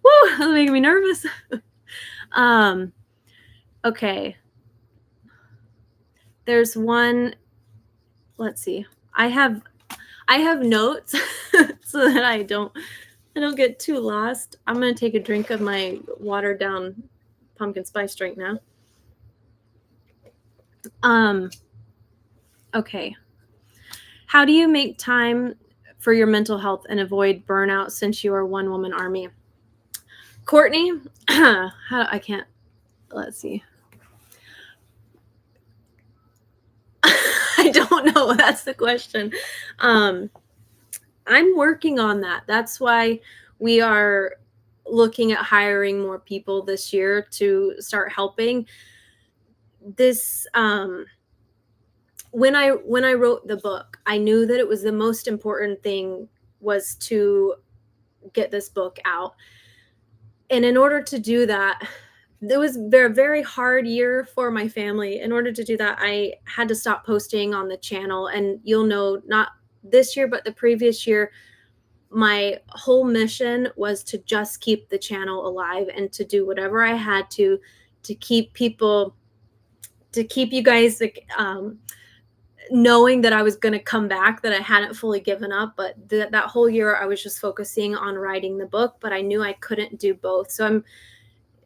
that's making me nervous. Okay. There's one, let's see. I have notes so that I don't get too lost. I'm going to take a drink of my watered down pumpkin spice drink now. Okay. How do you make time for your mental health and avoid burnout since you are one woman army? Courtney, let's see. I don't know. That's the question. I'm working on that. That's why we are looking at hiring more people this year to start helping. This when I wrote the book, I knew that it was the most important thing was to get this book out. And in order to do that, it was a very hard year for my family. In order to do that, I had to stop posting on the channel. And you'll know, not this year, but the previous year, my whole mission was to just keep the channel alive and to do whatever I had to keep people, to keep you guys knowing that I was going to come back, that I hadn't fully given up. But that whole year I was just focusing on writing the book, but I knew I couldn't do both. So I'm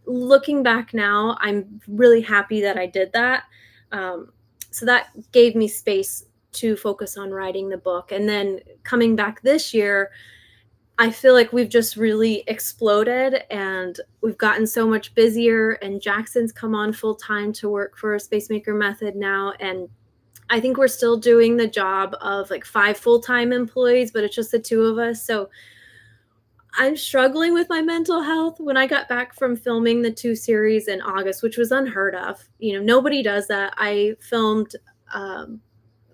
looking back now, I'm really happy that I did that. So that gave me space to focus on writing the book. And then coming back this year, I feel like we've just really exploded and we've gotten so much busier, and Jackson's come on full time to work for a Space Maker Method now. And I think we're still doing the job of like 5 full-time employees, but it's just the 2 of us. So I'm struggling with my mental health. When I got back from filming the 2 series in August, which was unheard of, nobody does that. I filmed,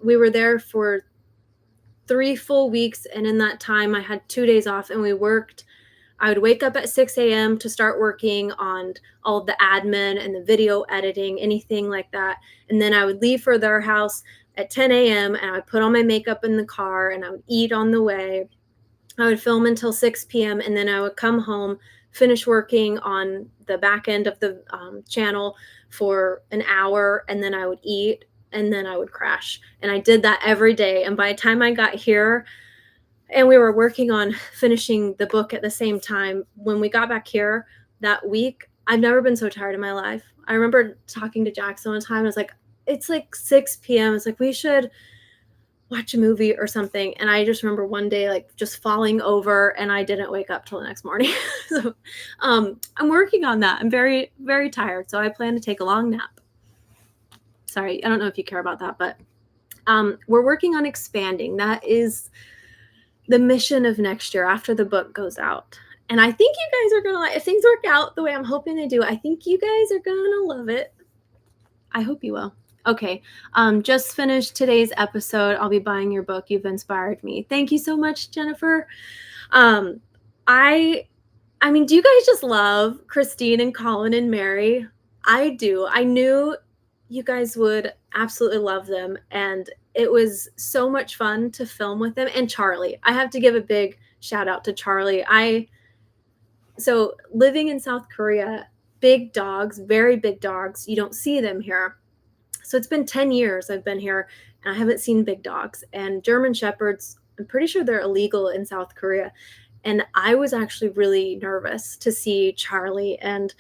we were there for 3 full weeks. And in that time I had 2 days off and we worked. I would wake up at 6 a.m. to start working on all of the admin and the video editing, anything like that. And then I would leave for their house at 10 a.m. and I would put on my makeup in the car and I would eat on the way. I would film until 6 p.m. and then I would come home, finish working on the back end of the channel for an hour, and then I would eat, and then I would crash. And I did that every day. And by the time I got here, and we were working on finishing the book at the same time, when we got back here that week, I've never been so tired in my life. I remember talking to Jackson one time. I was like, it's like 6 p.m. It's like, we should watch a movie or something. And I just remember one day, like, just falling over, and I didn't wake up till the next morning. So I'm working on that. I'm very, very tired. So I plan to take a long nap. Sorry, I don't know if you care about that, but we're working on expanding. That is the mission of next year after the book goes out. And I think you guys are going to like, if things work out the way I'm hoping they do, I think you guys are going to love it. I hope you will. Okay. Just finished today's episode. I'll be buying your book. You've inspired me. Thank you so much, Jennifer. I mean, do you guys just love Christine and Colin and Mary? I do. I knew you guys would absolutely love them. And it was so much fun to film with them. And Charlie, I have to give a big shout out to Charlie. So living in South Korea, big dogs, very big dogs, you don't see them here. So it's been 10 years I've been here and I haven't seen big dogs. And German Shepherds, I'm pretty sure they're illegal in South Korea. And I was actually really nervous to see Charlie. And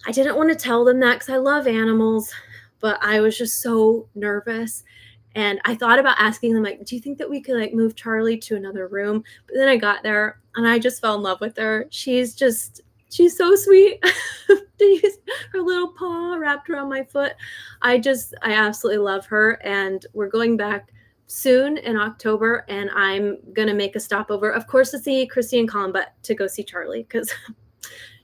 I didn't want to tell them that because I love animals, but I was just so nervous. And I thought about asking them, like, do you think that we could like move Charlie to another room? But then I got there and I just fell in love with her. She's so sweet. Her little paw wrapped around my foot. I absolutely love her. And we're going back soon in October. And I'm going to make a stopover, of course, to see Christy and Colin, but to go see Charlie because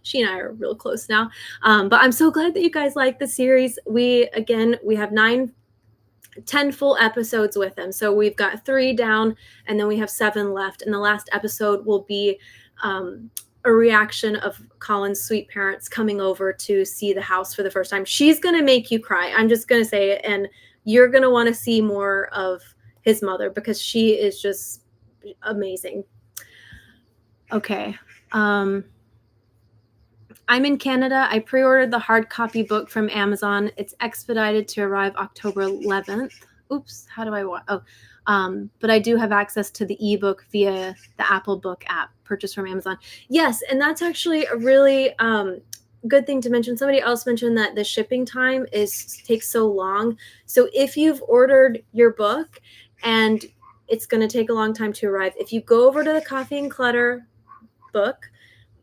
she and I are real close now. But I'm so glad that you guys like the series. We have 10 full episodes with him. So we've got 3 down and then we have 7 left. And the last episode will be a reaction of Colin's sweet parents coming over to see the house for the first time. She's going to make you cry. I'm just going to say it. And you're going to want to see more of his mother because she is just amazing. Okay. I'm in Canada. I pre-ordered the hard copy book from Amazon. It's expedited to arrive October 11th. Oops, how do I want? But I do have access to the ebook via the Apple Book app purchased from Amazon. Yes, and that's actually a really good thing to mention. Somebody else mentioned that the shipping time takes so long. So if you've ordered your book and it's going to take a long time to arrive, if you go over to the Coffee and Clutter book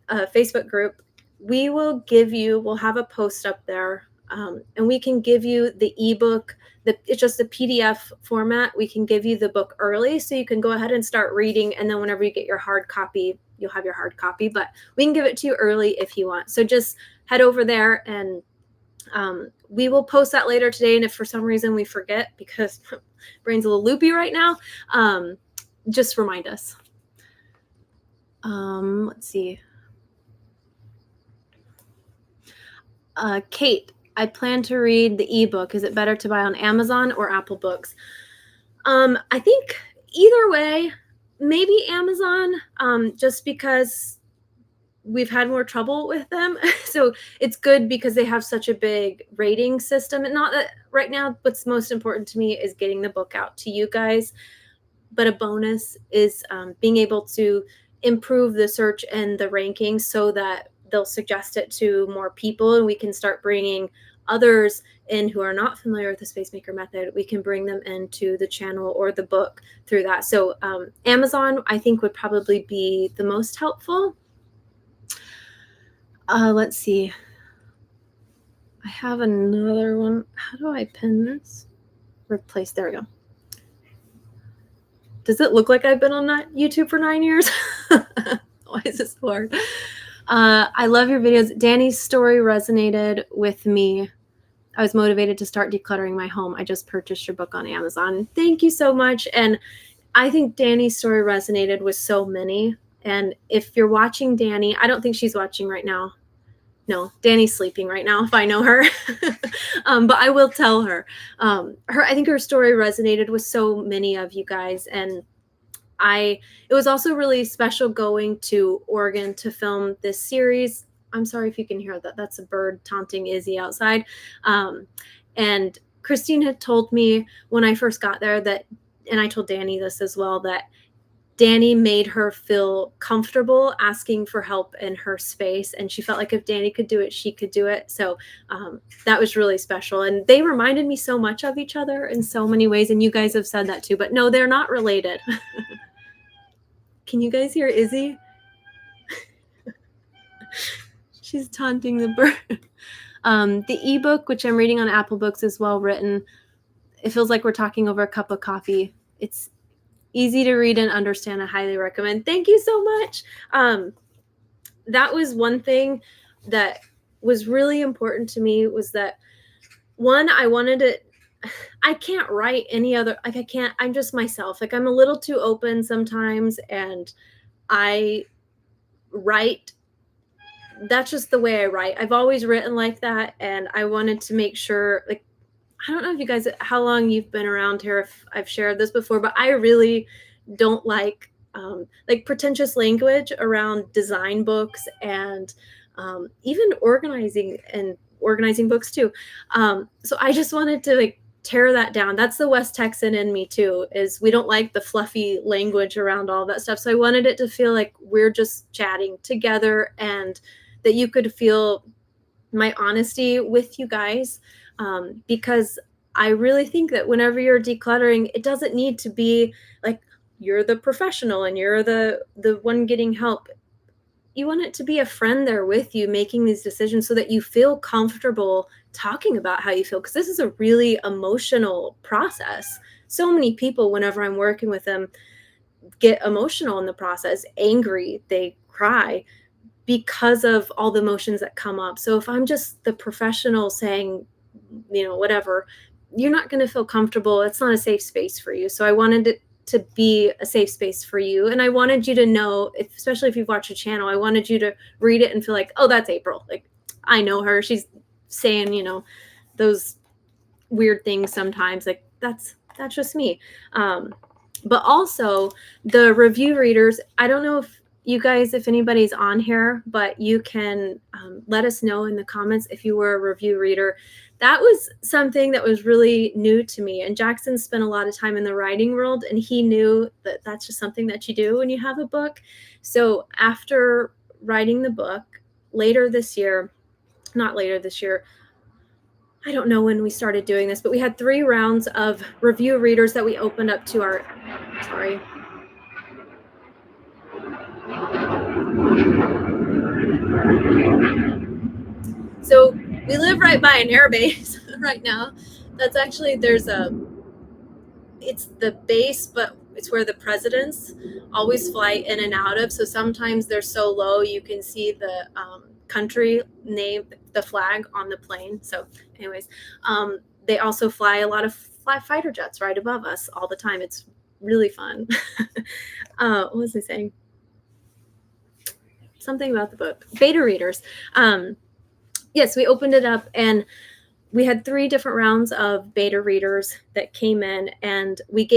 Facebook group, we'll have a post up there, and we can give you the ebook. It's just the PDF format. We can give you the book early so you can go ahead and start reading, and then whenever you get your hard copy, you'll have your hard copy, but we can give it to you early if you want. So just head over there, and we will post that later today. And if for some reason we forget, because brain's a little loopy right now, just remind us. Let's see. Kate, I plan to read the ebook. Is it better to buy on Amazon or Apple Books? I think either way, maybe Amazon, just because we've had more trouble with them. So it's good because they have such a big rating system. And not that right now, what's most important to me is getting the book out to you guys. But a bonus is being able to improve the search and the rankings so that they'll suggest it to more people, and we can start bringing others in who are not familiar with the Spacemaker method. We can bring them into the channel or the book through that. So Amazon, I think, would probably be the most helpful. Let's see. I have another one. How do I pin this? Replace. There we go. Does it look like I've been on YouTube for 9 years? Why is this so hard? I love your videos. Danny's story resonated with me. I was motivated to start decluttering my home. I just purchased your book on Amazon. Thank you so much. And I think Danny's story resonated with so many. And if you're watching Danny, I don't think she's watching right now. No, Danny's sleeping right now if I know her. But I will tell her. I think her story resonated with so many of you guys. And it was also really special going to Oregon to film this series. I'm sorry if you can hear that. That's a bird taunting Izzy outside. And Christine had told me when I first got there and I told Danny this as well, that Danny made her feel comfortable asking for help in her space. And she felt like if Danny could do it, she could do it. So that was really special. And they reminded me so much of each other in so many ways. And you guys have said that too. But no, they're not related. Can you guys hear Izzy? She's taunting the bird. The ebook, which I'm reading on Apple Books, is well written. It feels like we're talking over a cup of coffee. It's easy to read and understand. I highly recommend. Thank you so much. That was one thing that was really important to me, was that, one, I can't write any other, I'm just myself. Like, I'm a little too open sometimes, and I write. That's just the way I write. I've always written like that. And I wanted to make sure, like, I don't know if you guys, how long you've been around here, if I've shared this before, but I really don't like pretentious language around design books and even organizing books too. So I just wanted to tear that down. That's the West Texan in me too, is we don't like the fluffy language around all that stuff. So I wanted it to feel like we're just chatting together, and that you could feel my honesty with you guys. Because I really think that whenever you're decluttering, it doesn't need to be like you're the professional and you're the one getting help. You want it to be a friend there with you making these decisions, so that you feel comfortable talking about how you feel, because this is a really emotional process. So many people, whenever I'm working with them, get emotional in the process, angry, they cry. because of all the emotions that come up. So if I'm just the professional saying, whatever, you're not going to feel comfortable. It's not a safe space for you. So I wanted it to be a safe space for you. And I wanted you to know, especially if you've watched the channel, I wanted you to read it and feel like, oh, that's April. Like, I know her. She's saying, those weird things sometimes. Like, that's just me. But also the review readers, I don't know if you guys, if anybody's on here, but you can let us know in the comments if you were a review reader. That was something that was really new to me. And Jackson spent a lot of time in the writing world, and he knew that that's just something that you do when you have a book. So after writing the book later this year, not later this year, I don't know when we started doing this, but we had 3 rounds of review readers that we opened up to our, sorry. So we live right by an air base right now. That's actually, it's the base, but it's where the presidents always fly in and out of. So sometimes they're so low you can see the country name, the flag on the plane. So anyways, they also fly a lot of fighter jets right above us all the time. It's really fun. What was I saying? Something about the book. Beta readers. Yes, we opened it up and we had 3 different rounds of beta readers that came in, and we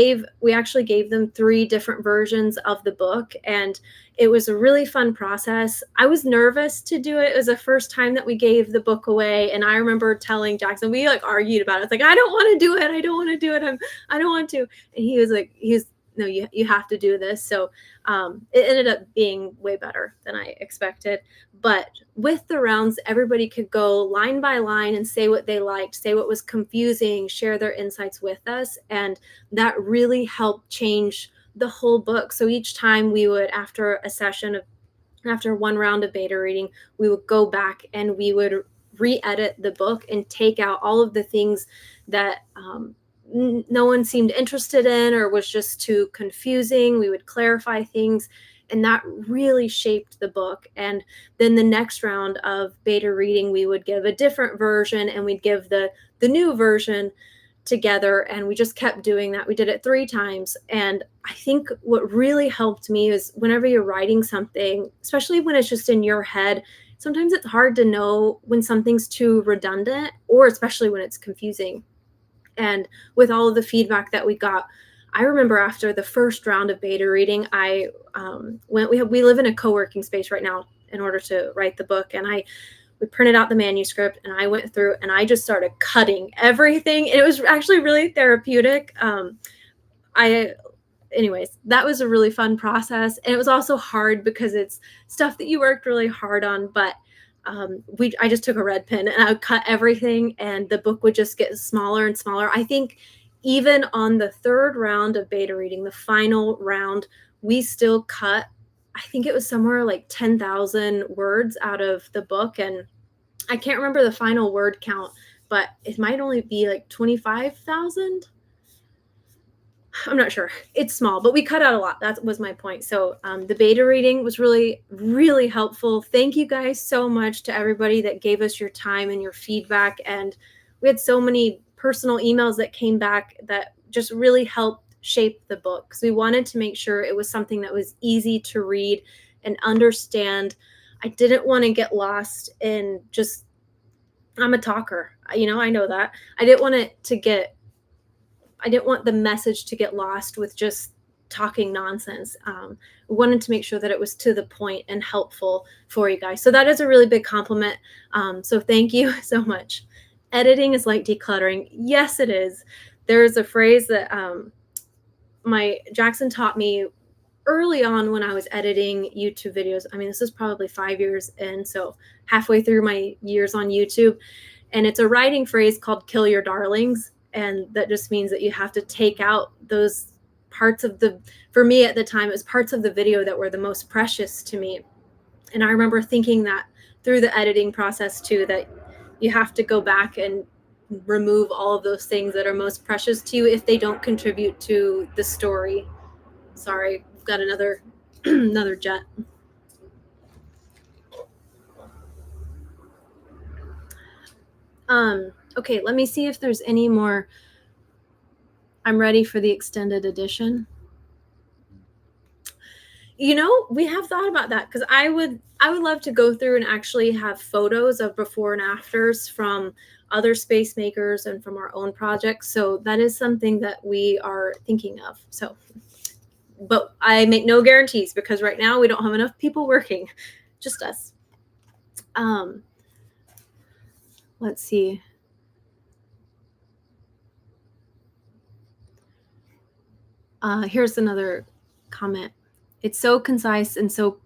actually gave them 3 different versions of the book, and it was a really fun process. I was nervous to do it. It was the first time that we gave the book away, and I remember telling Jackson, we argued about it. It's like, I don't want to do it. I don't want to do it. I don't want to. And he was like, no, you have to do this. So it ended up being way better than I expected. But with the rounds, everybody could go line by line and say what they liked, say what was confusing, share their insights with us. And that really helped change the whole book. So each time we would, after one round of beta reading, we would go back and we would re-edit the book and take out all of the things that no one seemed interested in or was just too confusing. We would clarify things, and that really shaped the book. And then the next round of beta reading, we would give a different version, and we'd give the new version together, and we just kept doing that. We did it 3 times. And I think what really helped me is whenever you're writing something, especially when it's just in your head, sometimes it's hard to know when something's too redundant, or especially when it's confusing. And with all of the feedback that we got, I remember after the first round of beta reading, I we live in a co-working space right now in order to write the book. And we printed out the manuscript, and I went through and I just started cutting everything. And it was actually really therapeutic. Anyways, that was a really fun process. And it was also hard because it's stuff that you worked really hard on, but I just took a red pen and I would cut everything, and the book would just get smaller and smaller. I think even on the 3rd round of beta reading, the final round, we still cut, I think it was somewhere like 10,000 words out of the book. And I can't remember the final word count, but it might only be like 25,000. I'm not sure. It's small, but we cut out a lot. That was my point. So the beta reading was really, really helpful. Thank you guys so much to everybody that gave us your time and your feedback. And we had so many personal emails that came back that just really helped shape the book. So we wanted to make sure it was something that was easy to read and understand. I didn't want to get lost in just, I'm a talker. I know that. I didn't want the message to get lost with just talking nonsense. We wanted to make sure that it was to the point and helpful for you guys. So that is a really big compliment. So thank you so much. Editing is like decluttering. Yes, it is. There's a phrase that Jackson taught me early on when I was editing YouTube videos. I mean, this is probably 5 years in, so halfway through my years on YouTube. And it's a writing phrase called kill your darlings. And that just means that you have to take out those parts of for me at the time, it was parts of the video that were the most precious to me. And I remember thinking that through the editing process too, that you have to go back and remove all of those things that are most precious to you if they don't contribute to the story. Sorry, we've got another jet. Okay, let me see if there's any more. I'm ready for the extended edition. You know, we have thought about that, because I would love to go through and actually have photos of before and afters from other space makers and from our own projects. So that is something that we are thinking of. So, but I make no guarantees, because right now we don't have enough people working, just us. Let's see. Here's another comment. It's so concise and so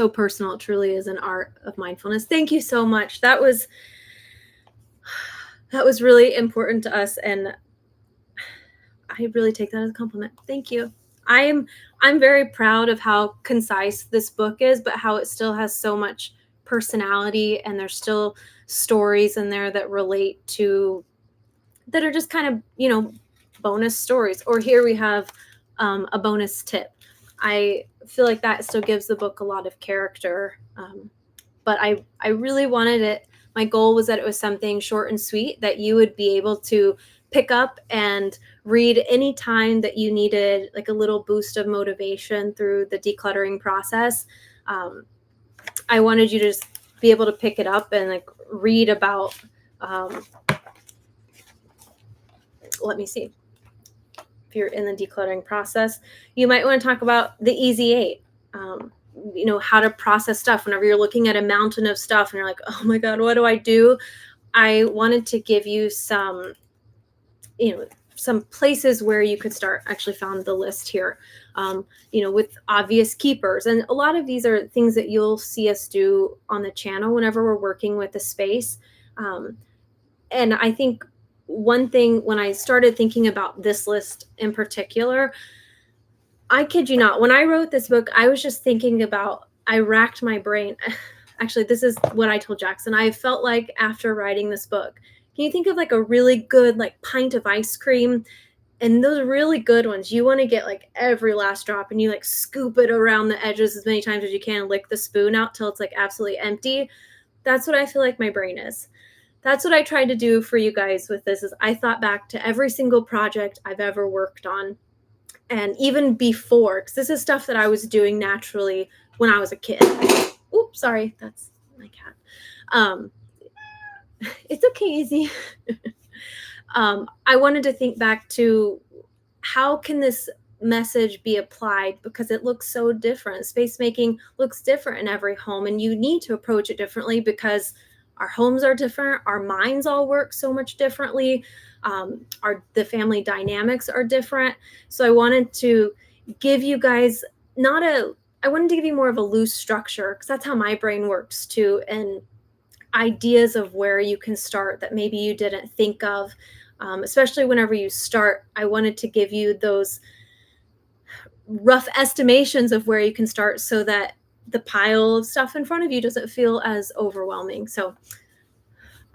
personal. It truly is an art of mindfulness. Thank you so much. That was really important to us, and I really take that as a compliment. Thank you. I'm very proud of how concise this book is, but how it still has so much personality, and there's still stories in there that relate to, that are just kind of, you know, bonus stories. Or here we have a bonus tip. I feel like that still gives the book a lot of character. But I really wanted it. My goal was that it was something short and sweet that you would be able to pick up and read any time that you needed like a little boost of motivation through the decluttering process. I wanted you to just be able to pick it up and like read about, let me see. If you're in the decluttering process, you might want to talk about the Easy 8. You know, how to process stuff whenever you're looking at a mountain of stuff and you're like, oh my God, what do I do? I wanted to give you some, you know, some places where you could start. Actually found the list here, you know, with obvious keepers. And a lot of these are things that you'll see us do on the channel whenever we're working with the space. And I think one thing, when I started thinking about this list in particular, I kid you not, when I wrote this book, I was just thinking about, I racked my brain. Actually, this is what I told Jackson. I felt like after writing this book, can you think of like a really good like pint of ice cream? And those really good ones, you want to get like every last drop, and you like scoop it around the edges as many times as you can and lick the spoon out till it's like absolutely empty. That's what I feel like my brain is. That's what I tried to do for you guys with this. Is I thought back to every single project I've ever worked on. And even before, because this is stuff that I was doing naturally when I was a kid. Oops, sorry, that's my cat. It's okay, Izzy. I wanted to think back to how can this message be applied, because it looks so different. Space making looks different in every home, and you need to approach it differently because our homes are different. Our minds all work so much differently. The family dynamics are different. So I wanted to give you guys I wanted to give you more of a loose structure, because that's how my brain works too. And ideas of where you can start that maybe you didn't think of, especially whenever you start. I wanted to give you those rough estimations of where you can start, so that the pile of stuff in front of you doesn't feel as overwhelming. So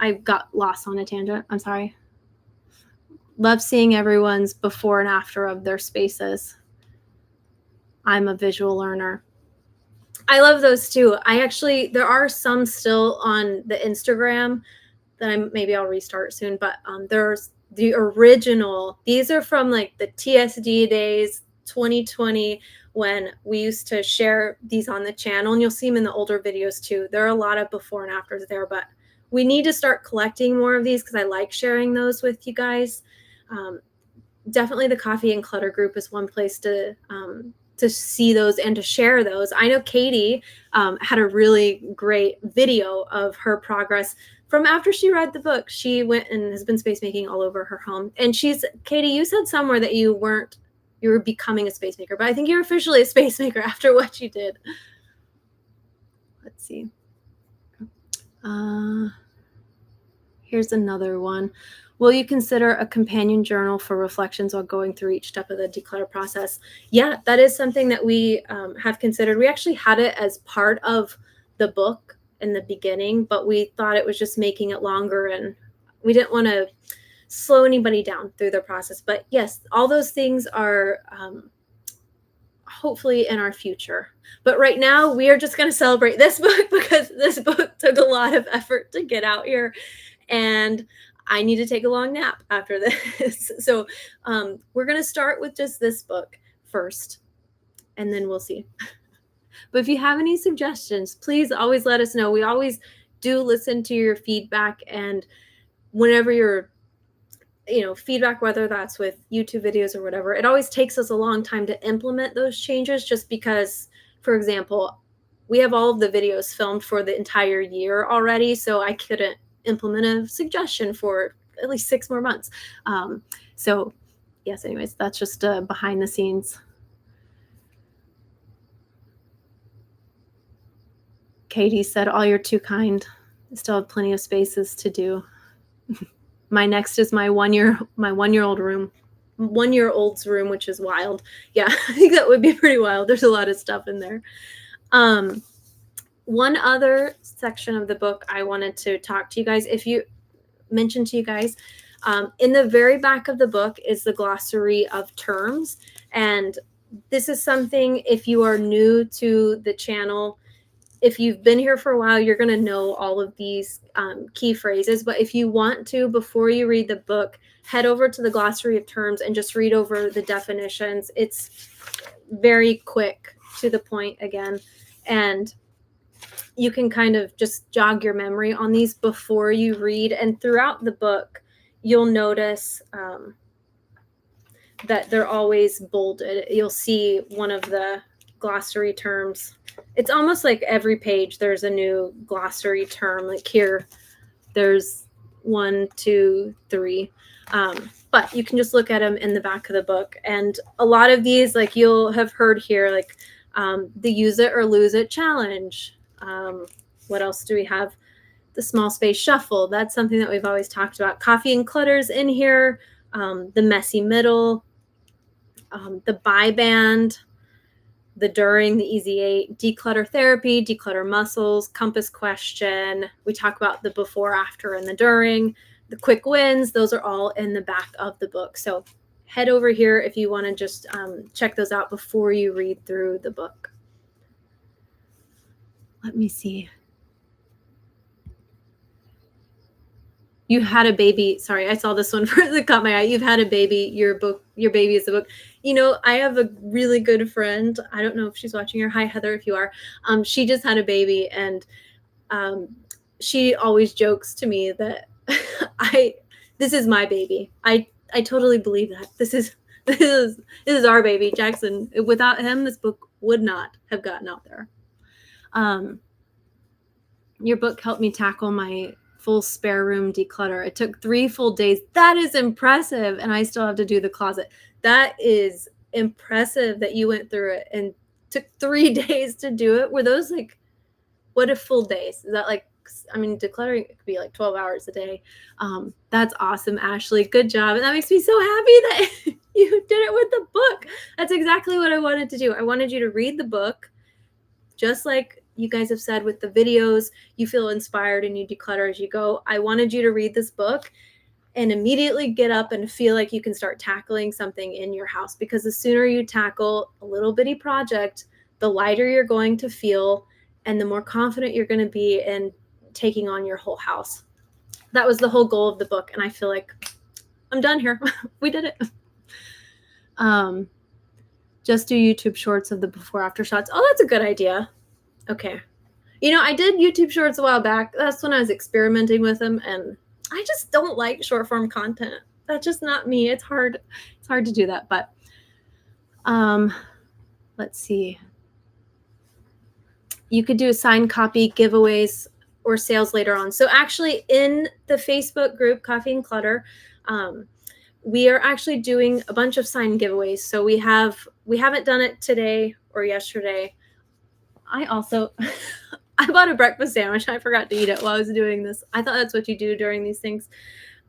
I got lost on a tangent. I'm sorry. Love seeing everyone's before and after of their spaces. I'm a visual learner. I love those too. There are some still on the Instagram that maybe I'll restart soon, but there's the original. These are from like the TSD days, 2020, when we used to share these on the channel, and you'll see them in the older videos too. There are a lot of before and afters there, but we need to start collecting more of these because I like sharing those with you guys. Definitely the Coffee and Clutter group is one place to see those and to share those. I know Katie had a really great video of her progress from after she read the book. She went and has been space making all over her home. And Katie, you said somewhere that you were becoming a space maker, but I think you're officially a space maker after what you did. Let's see. Here's another one. Will you consider a companion journal for reflections while going through each step of the declutter process? Yeah, that is something that we have considered. We actually had it as part of the book in the beginning, but we thought it was just making it longer, and we didn't want to slow anybody down through the process. But yes, all those things are hopefully in our future. But right now, we are just going to celebrate this book because this book took a lot of effort to get out here. and I need to take a long nap after this. So we're going to start with just this book first, and then we'll see. But if you have any suggestions, please always let us know. We always do listen to your feedback, and whenever you're feedback, whether that's with YouTube videos or whatever, it always takes us a long time to implement those changes, just because, for example, we have all of the videos filmed for the entire year already, so I couldn't implement a suggestion for at least 6 more months. So yes, anyways, that's just behind the scenes. Katie said, "All you're too kind. I still have plenty of spaces to do." My next is my 1-year-old room, 1-year-old's room, which is wild. Yeah, I think that would be pretty wild. There's a lot of stuff in there. One other section of the book I wanted to talk to you guys, mention to you guys, in the very back of the book is the glossary of terms. And this is something, if you are new to the channel, if you've been here for a while, you're going to know all of these key phrases. But if you want to, before you read the book, head over to the glossary of terms and just read over the definitions. It's very quick, to the point again. And you can kind of just jog your memory on these before you read. And throughout the book, you'll notice that they're always bolded. You'll see one of the glossary terms. It's almost like every page there's a new glossary term. Like here, there's 1, 2, 3. But you can just look at them in the back of the book. And a lot of these, like you'll have heard here, like the use it or lose it challenge. What else do we have? The small space shuffle. That's something that we've always talked about. Coffee and clutter's in here. The messy middle. The buy band. The during, the easy 8, declutter therapy, declutter muscles, compass question. We talk about the before, after, and the during. The quick wins, those are all in the back of the book. So head over here if you want to just check those out before you read through the book. Let me see. You had a baby. Sorry, I saw this one that caught my eye. You've had a baby. Your baby is the book. I have a really good friend. I don't know if she's watching here. Hi, Heather, if you are. She just had a baby, and she always jokes to me that this is my baby. I totally believe that. This is our baby, Jackson. Without him, this book would not have gotten out there. Your book helped me tackle my full spare room declutter. It took 3 full days. That is impressive. And I still have to do the closet. That is impressive that you went through it and took 3 days to do it. Were those like, what if full days? Is that like, decluttering could be like 12 hours a day. That's awesome, Ashley. Good job. And that makes me so happy that you did it with the book. That's exactly what I wanted to do. I wanted you to read the book, just like you guys have said with the videos, you feel inspired and you declutter as you go. I wanted you to read this book and immediately get up and feel like you can start tackling something in your house, because the sooner you tackle a little bitty project, the lighter you're going to feel and the more confident you're going to be in taking on your whole house. That was the whole goal of the book. And I feel like I'm done here. We did it. Just do YouTube shorts of the before after shots. Oh, that's a good idea. Okay. I did YouTube shorts a while back. That's when I was experimenting with them, and I just don't like short form content. That's just not me. It's hard to do that, but let's see. You could do signed copy giveaways or sales later on. So actually in the Facebook group, Coffee and Clutter, we are actually doing a bunch of signed giveaways. So we haven't done it today or yesterday. I bought a breakfast sandwich. I forgot to eat it while I was doing this. I thought that's what you do during these things.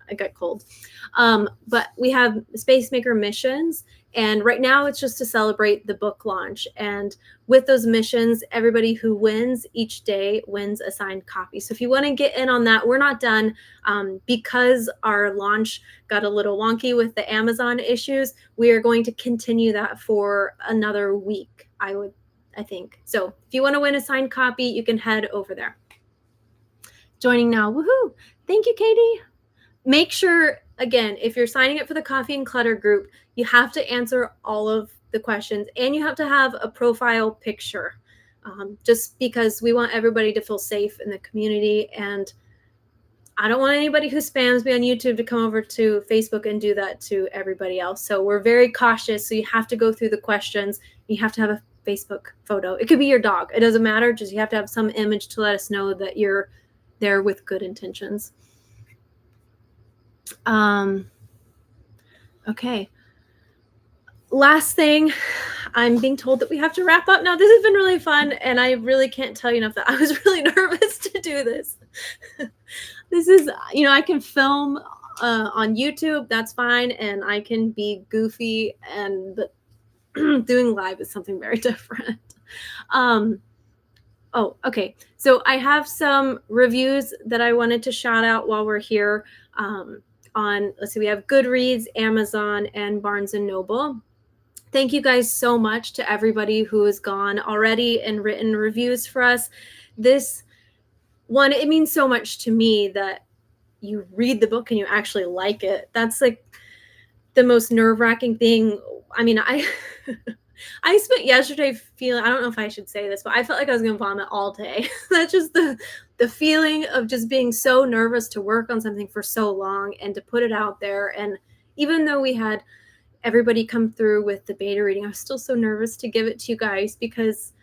I got cold. But we have Space Maker missions. And right now it's just to celebrate the book launch. And with those missions, everybody who wins each day wins a signed copy. So if you want to get in on that, we're not done. Because our launch got a little wonky with the Amazon issues, we are going to continue that for another week, I think. So if you want to win a signed copy, you can head over there. Joining now. Woohoo! Thank you, Katie. Make sure, again, if you're signing up for the Coffee and Clutter group, you have to answer all of the questions and you have to have a profile picture, just because we want everybody to feel safe in the community. And I don't want anybody who spams me on YouTube to come over to Facebook and do that to everybody else. So we're very cautious. So you have to go through the questions. You have to have a Facebook photo. It could be your dog. It doesn't matter. Just you have to have some image to let us know that you're there with good intentions. Okay. Last thing, I'm being told that we have to wrap up now. This has been really fun, and I really can't tell you enough that I was really nervous to do this. This is, I can film on YouTube, that's fine, and I can be goofy, but doing live is something very different. Oh, okay. So I have some reviews that I wanted to shout out while we're here. Let's see, we have Goodreads, Amazon, and Barnes & Noble. Thank you guys so much to everybody who has gone already and written reviews for us. This one, it means so much to me that you read the book and you actually like it. That's like the most nerve-wracking thing. I mean, I spent yesterday feeling, I don't know if I should say this, but I felt like I was going to vomit all day. That's just the feeling of just being so nervous to work on something for so long and to put it out there. And even though we had everybody come through with the beta reading, I was still so nervous to give it to you guys because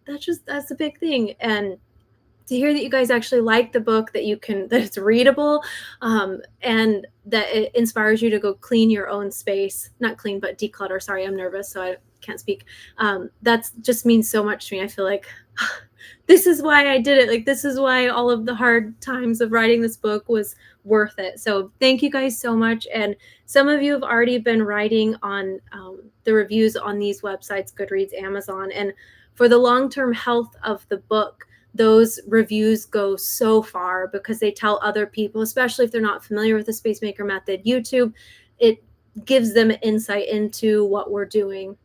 that's a big thing. And to hear that you guys actually like the book, that it's readable, and that it inspires you to go clean your own space, not clean, but declutter. Sorry, I'm nervous, so I can't speak. That just means so much to me. I feel like this is why I did it. Like, this is why all of the hard times of writing this book was worth it. So thank you guys so much. And some of you have already been writing on the reviews on these websites, Goodreads, Amazon. And for the long-term health of the book, those reviews go so far because they tell other people, especially if they're not familiar with the Space Maker method, YouTube, it gives them insight into what we're doing.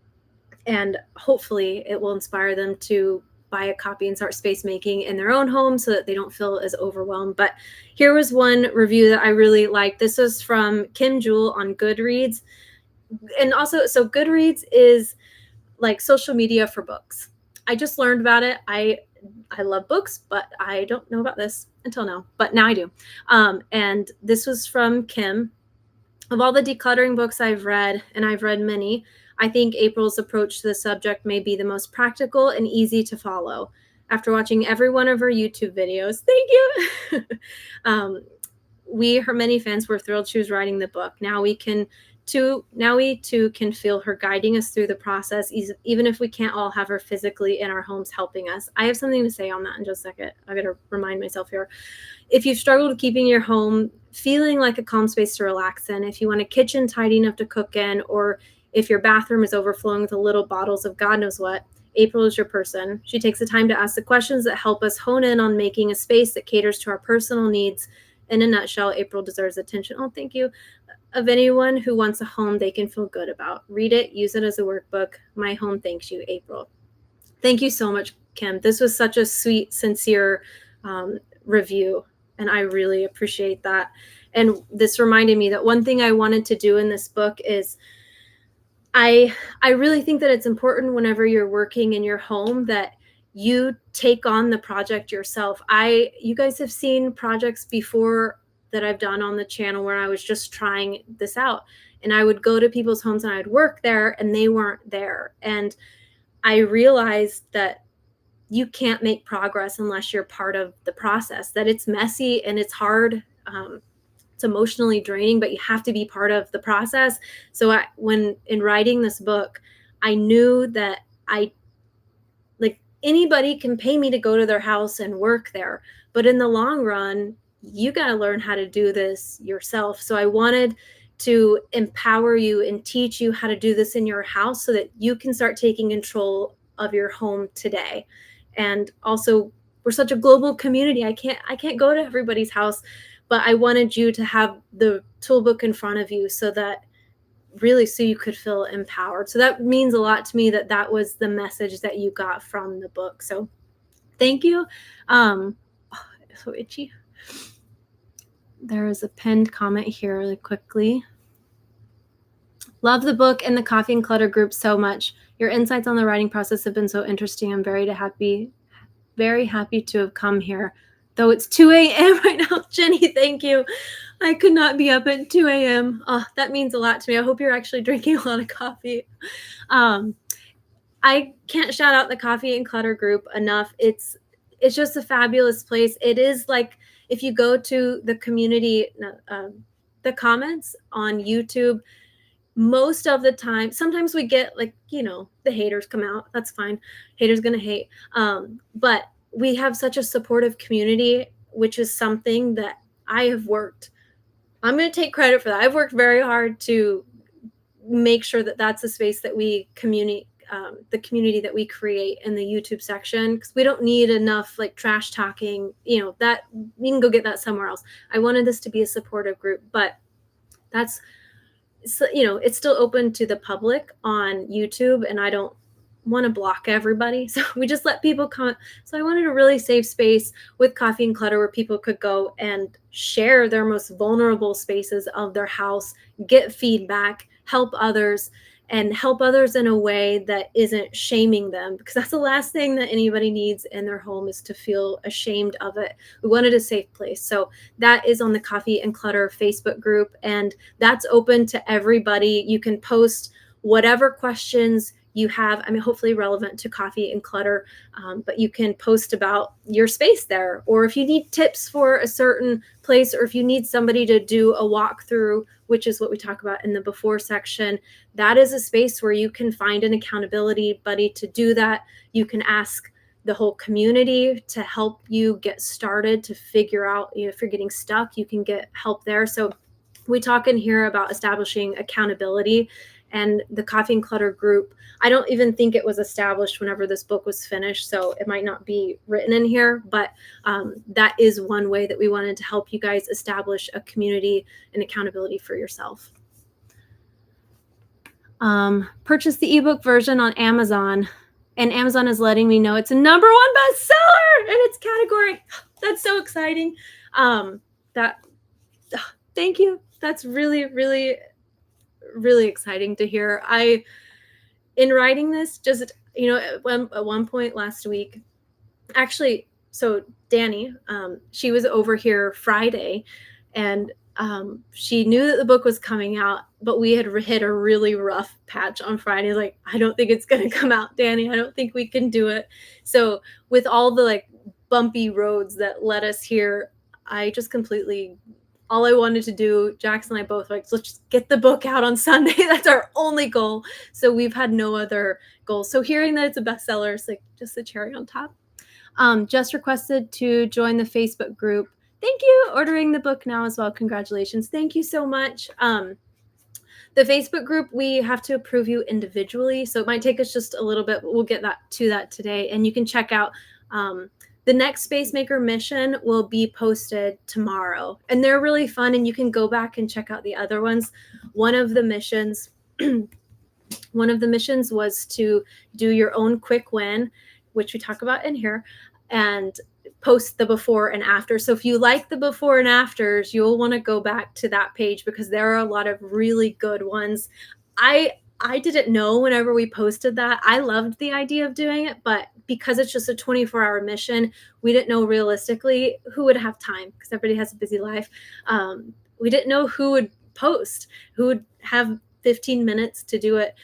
And hopefully it will inspire them to buy a copy and start space making in their own home so that they don't feel as overwhelmed. But here was one review that I really liked. This is from Kim Jewell on Goodreads. And also, so Goodreads is like social media for books. I just learned about it. I love books, but I don't know about this until now, but now I do. And this was from Kim. Of all the decluttering books I've read, and I've read many, I think April's approach to the subject may be the most practical and easy to follow. After watching every one of her YouTube videos, thank you. Her many fans were thrilled she was writing the book. Now we too can feel her guiding us through the process, even if we can't all have her physically in our homes helping us. I have something to say on that in just a second. I got to remind myself here. If you've struggled with keeping your home feeling like a calm space to relax in, if you want a kitchen tidy enough to cook in, or if your bathroom is overflowing with the little bottles of God knows what, April is your person. She takes the time to ask the questions that help us hone in on making a space that caters to our personal needs. In a nutshell, April deserves attention. Oh, thank you. Of anyone who wants a home they can feel good about. Read it, use it as a workbook. My home thanks you, April. Thank you so much, Kim. This was such a sweet, sincere review, and I really appreciate that. And this reminded me that one thing I wanted to do in this book is I really think that it's important whenever you're working in your home that you take on the project yourself. You guys have seen projects before that I've done on the channel where I was just trying this out, and I would go to people's homes and I'd work there and they weren't there. And I realized that you can't make progress unless you're part of the process, that it's messy and it's hard. It's emotionally draining, but you have to be part of the process. So when in writing this book, I knew that anybody can pay me to go to their house and work there, but in the long run, you got to learn how to do this yourself. So I wanted to empower you and teach you how to do this in your house so that you can start taking control of your home today. And also, we're such a global community. I can't go to everybody's house, but I wanted you to have the toolbook in front of you so you could feel empowered. So that means a lot to me that was the message that you got from the book. So thank you. So itchy. There is a pinned comment here really quickly. Love the book and the Coffee and Clutter group so much. Your insights on the writing process have been so interesting. I'm very happy to have come here. Though it's 2 a.m. right now. Jenny, thank you. I could not be up at 2 a.m. Oh, that means a lot to me. I hope you're actually drinking a lot of coffee. I can't shout out the Coffee and Clutter group enough. It's just a fabulous place. It is like if you go to the community, the comments on YouTube, most of the time, sometimes we get like, the haters come out. That's fine. Haters gonna hate. But we have such a supportive community, which is something that I'm going to take credit for that. I've worked very hard to make sure that that's a space that we the community that we create in the YouTube section, because we don't need enough like trash talking, that you can go get that somewhere else. I wanted this to be a supportive group, but that's, it's still open to the public on YouTube, and I don't want to block everybody. So we just let people comment. So I wanted a really safe space with Coffee and Clutter where people could go and share their most vulnerable spaces of their house, get feedback, help others in a way that isn't shaming them, because that's the last thing that anybody needs in their home, is to feel ashamed of it. We wanted a safe place. So that is on the Coffee and Clutter Facebook group, and that's open to everybody. You can post whatever questions you have, hopefully relevant to Coffee and Clutter, but you can post about your space there, or if you need tips for a certain place, or if you need somebody to do a walkthrough, which is what we talk about in the before section, that is a space where you can find an accountability buddy to do that. You can ask the whole community to help you get started, to figure out, if you're getting stuck, you can get help there. So we talk in here about establishing accountability. And the Coffee and Clutter group, I don't even think it was established whenever this book was finished, so it might not be written in here, but that is one way that we wanted to help you guys establish a community and accountability for yourself. Purchase the ebook version on Amazon, and Amazon is letting me know it's a #1 bestseller in its category. That's so exciting. Thank you. That's really, really, really exciting to hear. In writing this, just, at one point last week, actually, so Danny, she was over here Friday, and she knew that the book was coming out, but we had hit a really rough patch on Friday. Like, I don't think it's going to come out, Danny. I don't think we can do it. So with all the like bumpy roads that led us here, I just all I wanted to do, Jackson and I both, let's just get the book out on Sunday. That's our only goal. So we've had no other goals. So hearing that it's a bestseller is like just the cherry on top. Just requested to join the Facebook group. Thank you. Ordering the book now as well. Congratulations. Thank you so much. The Facebook group, we have to approve you individually. So it might take us just a little bit, but we'll get to that today. And you can check out the next Space Maker mission will be posted tomorrow, and they're really fun, and you can go back and check out the other ones. One of the missions was to do your own quick win, which we talk about in here, and post the before and after. So if you like the before and afters, you'll want to go back to that page, because there are a lot of really good ones. I didn't know whenever we posted that. I loved the idea of doing it, but because it's just a 24-hour mission, we didn't know realistically who would have time, because everybody has a busy life. We didn't know who would post, who would have 15 minutes to do it.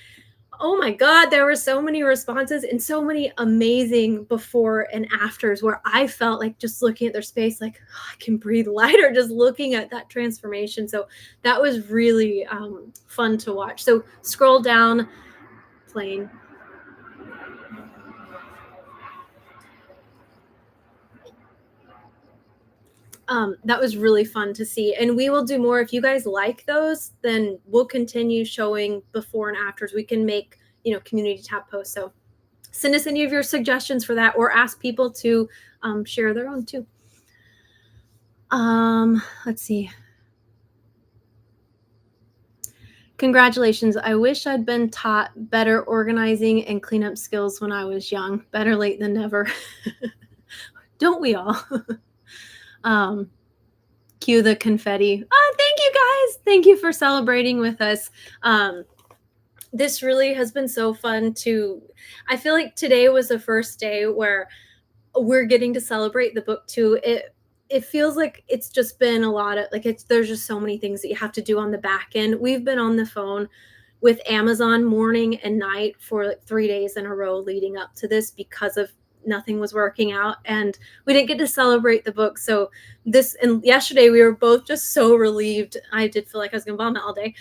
Oh my God, there were so many responses and so many amazing before and afters, where I felt like just looking at their space, like, oh, I can breathe lighter just looking at that transformation. So that was really fun to watch. So scroll down, playing. That was really fun to see. And we will do more. If you guys like those, then we'll continue showing before and afters. We can make, community tab posts. So send us any of your suggestions for that, or ask people to share their own too. Let's see. Congratulations. I wish I'd been taught better organizing and cleanup skills when I was young. Better late than never. Don't we all? Cue the confetti. Oh, thank you guys. Thank you for celebrating with us. This really has been so fun I feel like today was the first day where we're getting to celebrate the book too. It feels like it's just been a lot of like there's just so many things that you have to do on the back end. We've been on the phone with Amazon morning and night for like 3 days in a row leading up to this because of nothing was working out, and we didn't get to celebrate the book. So this and yesterday we were both just so relieved. I did feel like I was gonna vomit all day.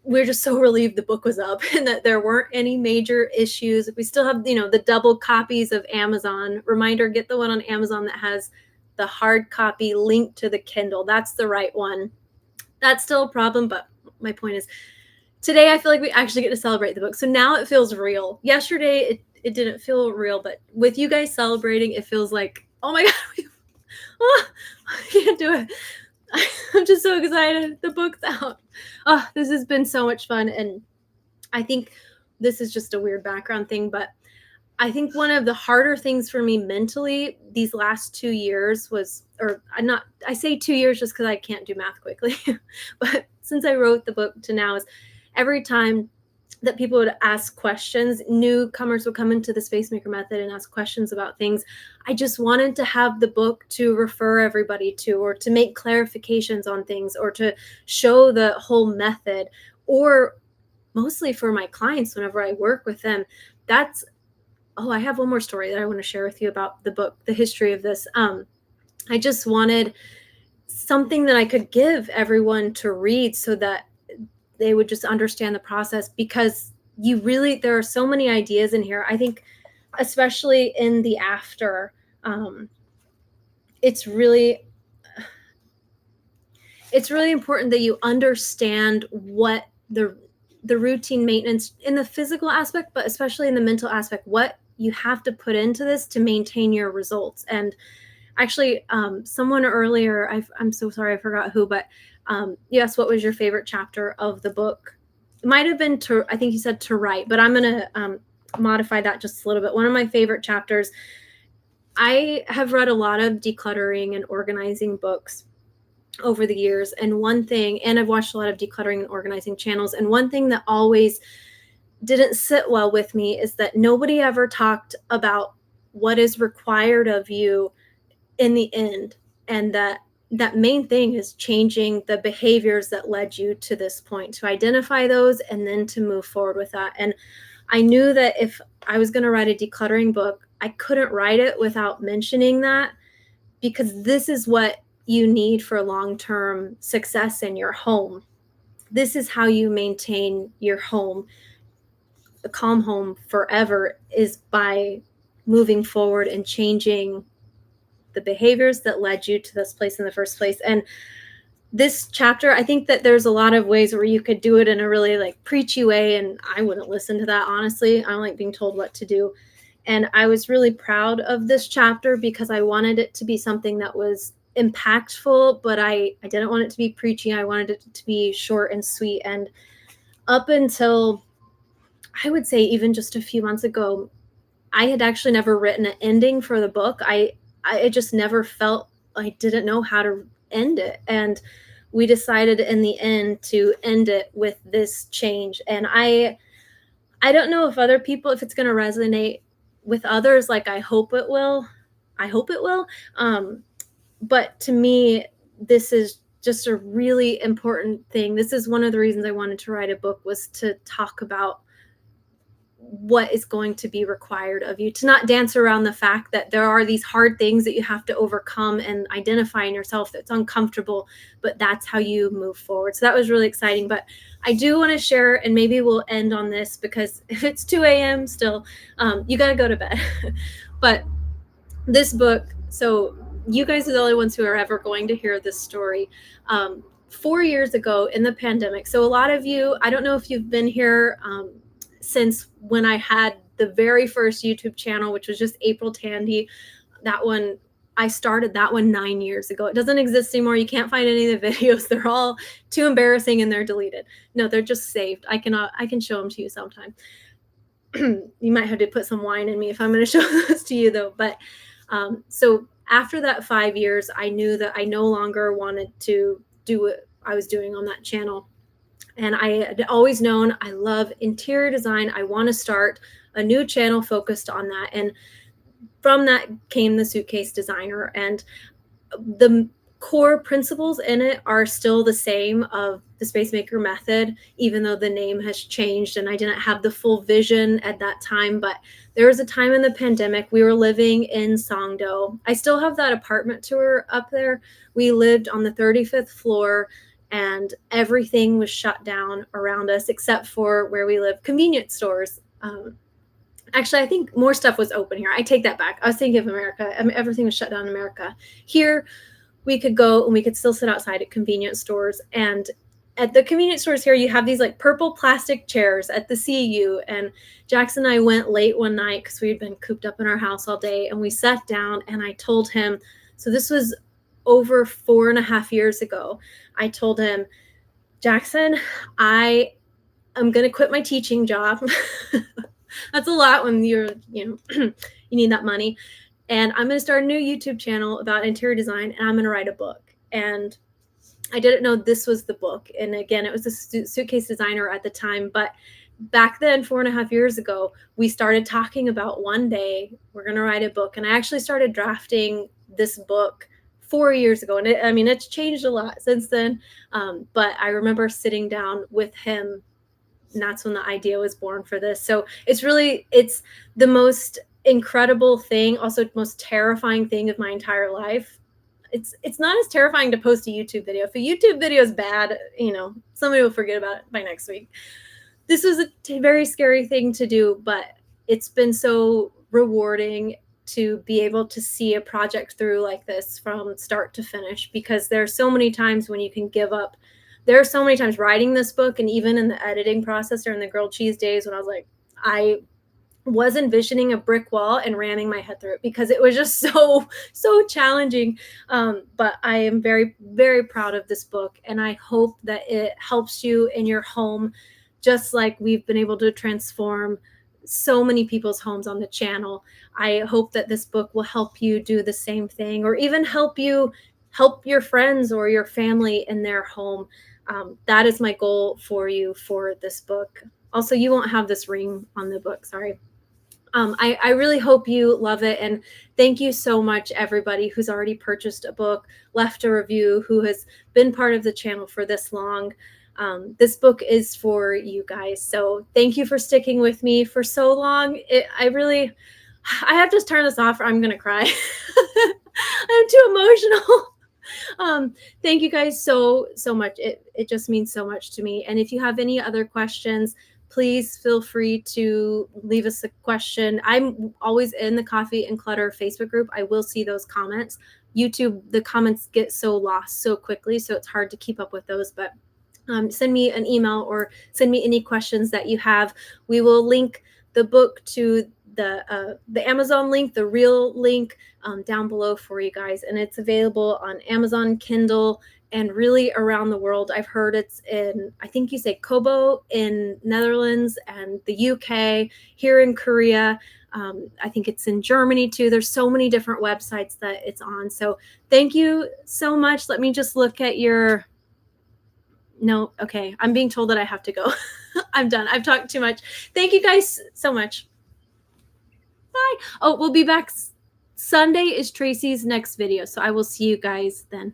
We're just so relieved the book was up and that there weren't any major issues. We still have, the double copies of Amazon. Reminder, get the one on Amazon that has the hard copy linked to the Kindle. That's the right one. That's still a problem, but my point is today I feel like we actually get to celebrate the book. So now it feels real. Yesterday it didn't feel real, but with you guys celebrating, it feels like, oh my God, I can't do it. I'm just so excited. The book's out. Oh, this has been so much fun. And I think this is just a weird background thing, but I think one of the harder things for me mentally these last 2 years I say 2 years just because I can't do math quickly, but since I wrote the book to now is every time that people would ask questions, newcomers would come into the Space Maker method and ask questions about things. I just wanted to have the book to refer everybody to, or to make clarifications on things, or to show the whole method, or mostly for my clients whenever I work with them. I have one more story that I want to share with you about the book, the history of this. I just wanted something that I could give everyone to read so that they would just understand the process, because there are so many ideas in here. I think especially in the after, it's really important that you understand what the routine maintenance in the physical aspect, but especially in the mental aspect, what you have to put into this to maintain your results. And actually, someone earlier, I'm so sorry, I forgot who, but you asked what was your favorite chapter of the book. It might have been I think you said to write, but I'm going to modify that just a little bit. One of my favorite chapters, I have read a lot of decluttering and organizing books over the years. And I've watched a lot of decluttering and organizing channels. And one thing that always didn't sit well with me is that nobody ever talked about what is required of you in the end. And that main thing is changing the behaviors that led you to this point, to identify those and then to move forward with that. And I knew that if I was going to write a decluttering book, I couldn't write it without mentioning that, because this is what you need for long-term success in your home. This is how you maintain your home, a calm home forever, is by moving forward and changing the behaviors that led you to this place in the first place. And this chapter, I think that there's a lot of ways where you could do it in a really like preachy way, and I wouldn't listen to that, honestly. I don't like being told what to do. And I was really proud of this chapter because I wanted it to be something that was impactful, but I didn't want it to be preachy. I wanted it to be short and sweet. And up until, I would say, even just a few months ago, I had actually never written an ending for the book. I just never felt, I didn't know how to end it. And we decided in the end to end it with this change. And I don't know if it's going to resonate with others. Like, I hope it will. But to me, this is just a really important thing. This is one of the reasons I wanted to write a book, was to talk about what is going to be required of you, to not dance around the fact that there are these hard things that you have to overcome and identify in yourself that's uncomfortable, but that's how you move forward. So that was really exciting. But I do want to share, and maybe we'll end on this, because if it's 2 a.m. still, you got to go to bed. But this book, so you guys are the only ones who are ever going to hear this story. 4 years ago in the pandemic. So a lot of you, I don't know if you've been here since when I had the very first YouTube channel, which was just April Tandy. That one, I started that one 9 years ago. It doesn't exist anymore. You can't find any of the videos. They're all too embarrassing and they're deleted. No, they're just saved. I can show them to you sometime. You might have to put some wine in me if I'm going to show those to you though. But so after that 5 years, I knew that I no longer wanted to do what I was doing on that channel. And I had always known I love interior design. I want to start a new channel focused on that. And from that came the Suitcase Designer. And the core principles in it are still the same of the Space Maker method, even though the name has changed and I didn't have the full vision at that time. But there was a time in the pandemic, we were living in Songdo. I still have that apartment tour up there. We lived on the 35th floor and everything was shut down around us except for where we live, convenience stores. Actually, I think more stuff was open here. I take that back. I was thinking of America. I mean, everything was shut down in America. Here, we could go and we could still sit outside at convenience stores. And at the convenience stores here, you have these like purple plastic chairs at the CU. And Jackson and I went late one night because we had been cooped up in our house all day. And we sat down and I told him, so this was over 4.5 years ago. I told him, Jackson, I am going to quit my teaching job. That's a lot when you're, you need that money. And I'm going to start a new YouTube channel about interior design and I'm going to write a book. And I didn't know this was the book. And again, it was the Suitcase Designer at the time. But back then, 4.5 years ago, we started talking about one day we're going to write a book. And I actually started drafting this book 4 years ago. And it's changed a lot since then. But I remember sitting down with him. And that's when the idea was born for this. So it's the most incredible thing, also most terrifying thing of my entire life. It's not as terrifying to post a YouTube video. If a YouTube video is bad, somebody will forget about it by next week. This was a very scary thing to do, but it's been so rewarding to be able to see a project through like this from start to finish, because there are so many times when you can give up. There are so many times writing this book and even in the editing process during the grilled cheese days when I was like, I was envisioning a brick wall and ramming my head through it because it was just so challenging. But I am very, very proud of this book. And I hope that it helps you in your home, just like we've been able to transform so many people's homes on the channel. I hope that this book will help you do the same thing, or even help your friends or your family in their home. That is my goal for you for this book. Also, you won't have this ring on the book. Sorry. I really hope you love it. And thank you so much, everybody who's already purchased a book, left a review, who has been part of the channel for this long. This book is for you guys. So thank you for sticking with me for so long. I have to turn this off or I'm going to cry. I'm too emotional. Thank you guys so much. It just means so much to me. And if you have any other questions, please feel free to leave us a question. I'm always in the Coffee and Clutter Facebook group. I will see those comments. YouTube, the comments get so lost so quickly, so it's hard to keep up with those. But send me an email or send me any questions that you have. We will link the book to the Amazon link, the real link down below for you guys. And it's available on Amazon, Kindle, and really around the world. I've heard it's in, I think you say Kobo in Netherlands and the UK, here in Korea. I think it's in Germany too. There's so many different websites that it's on. So thank you so much. Let me just look at your... No, okay. I'm being told that I have to go. I'm done. I've talked too much. Thank you guys so much. Bye. Oh, we'll be back. Sunday is Tracy's next video, so I will see you guys then.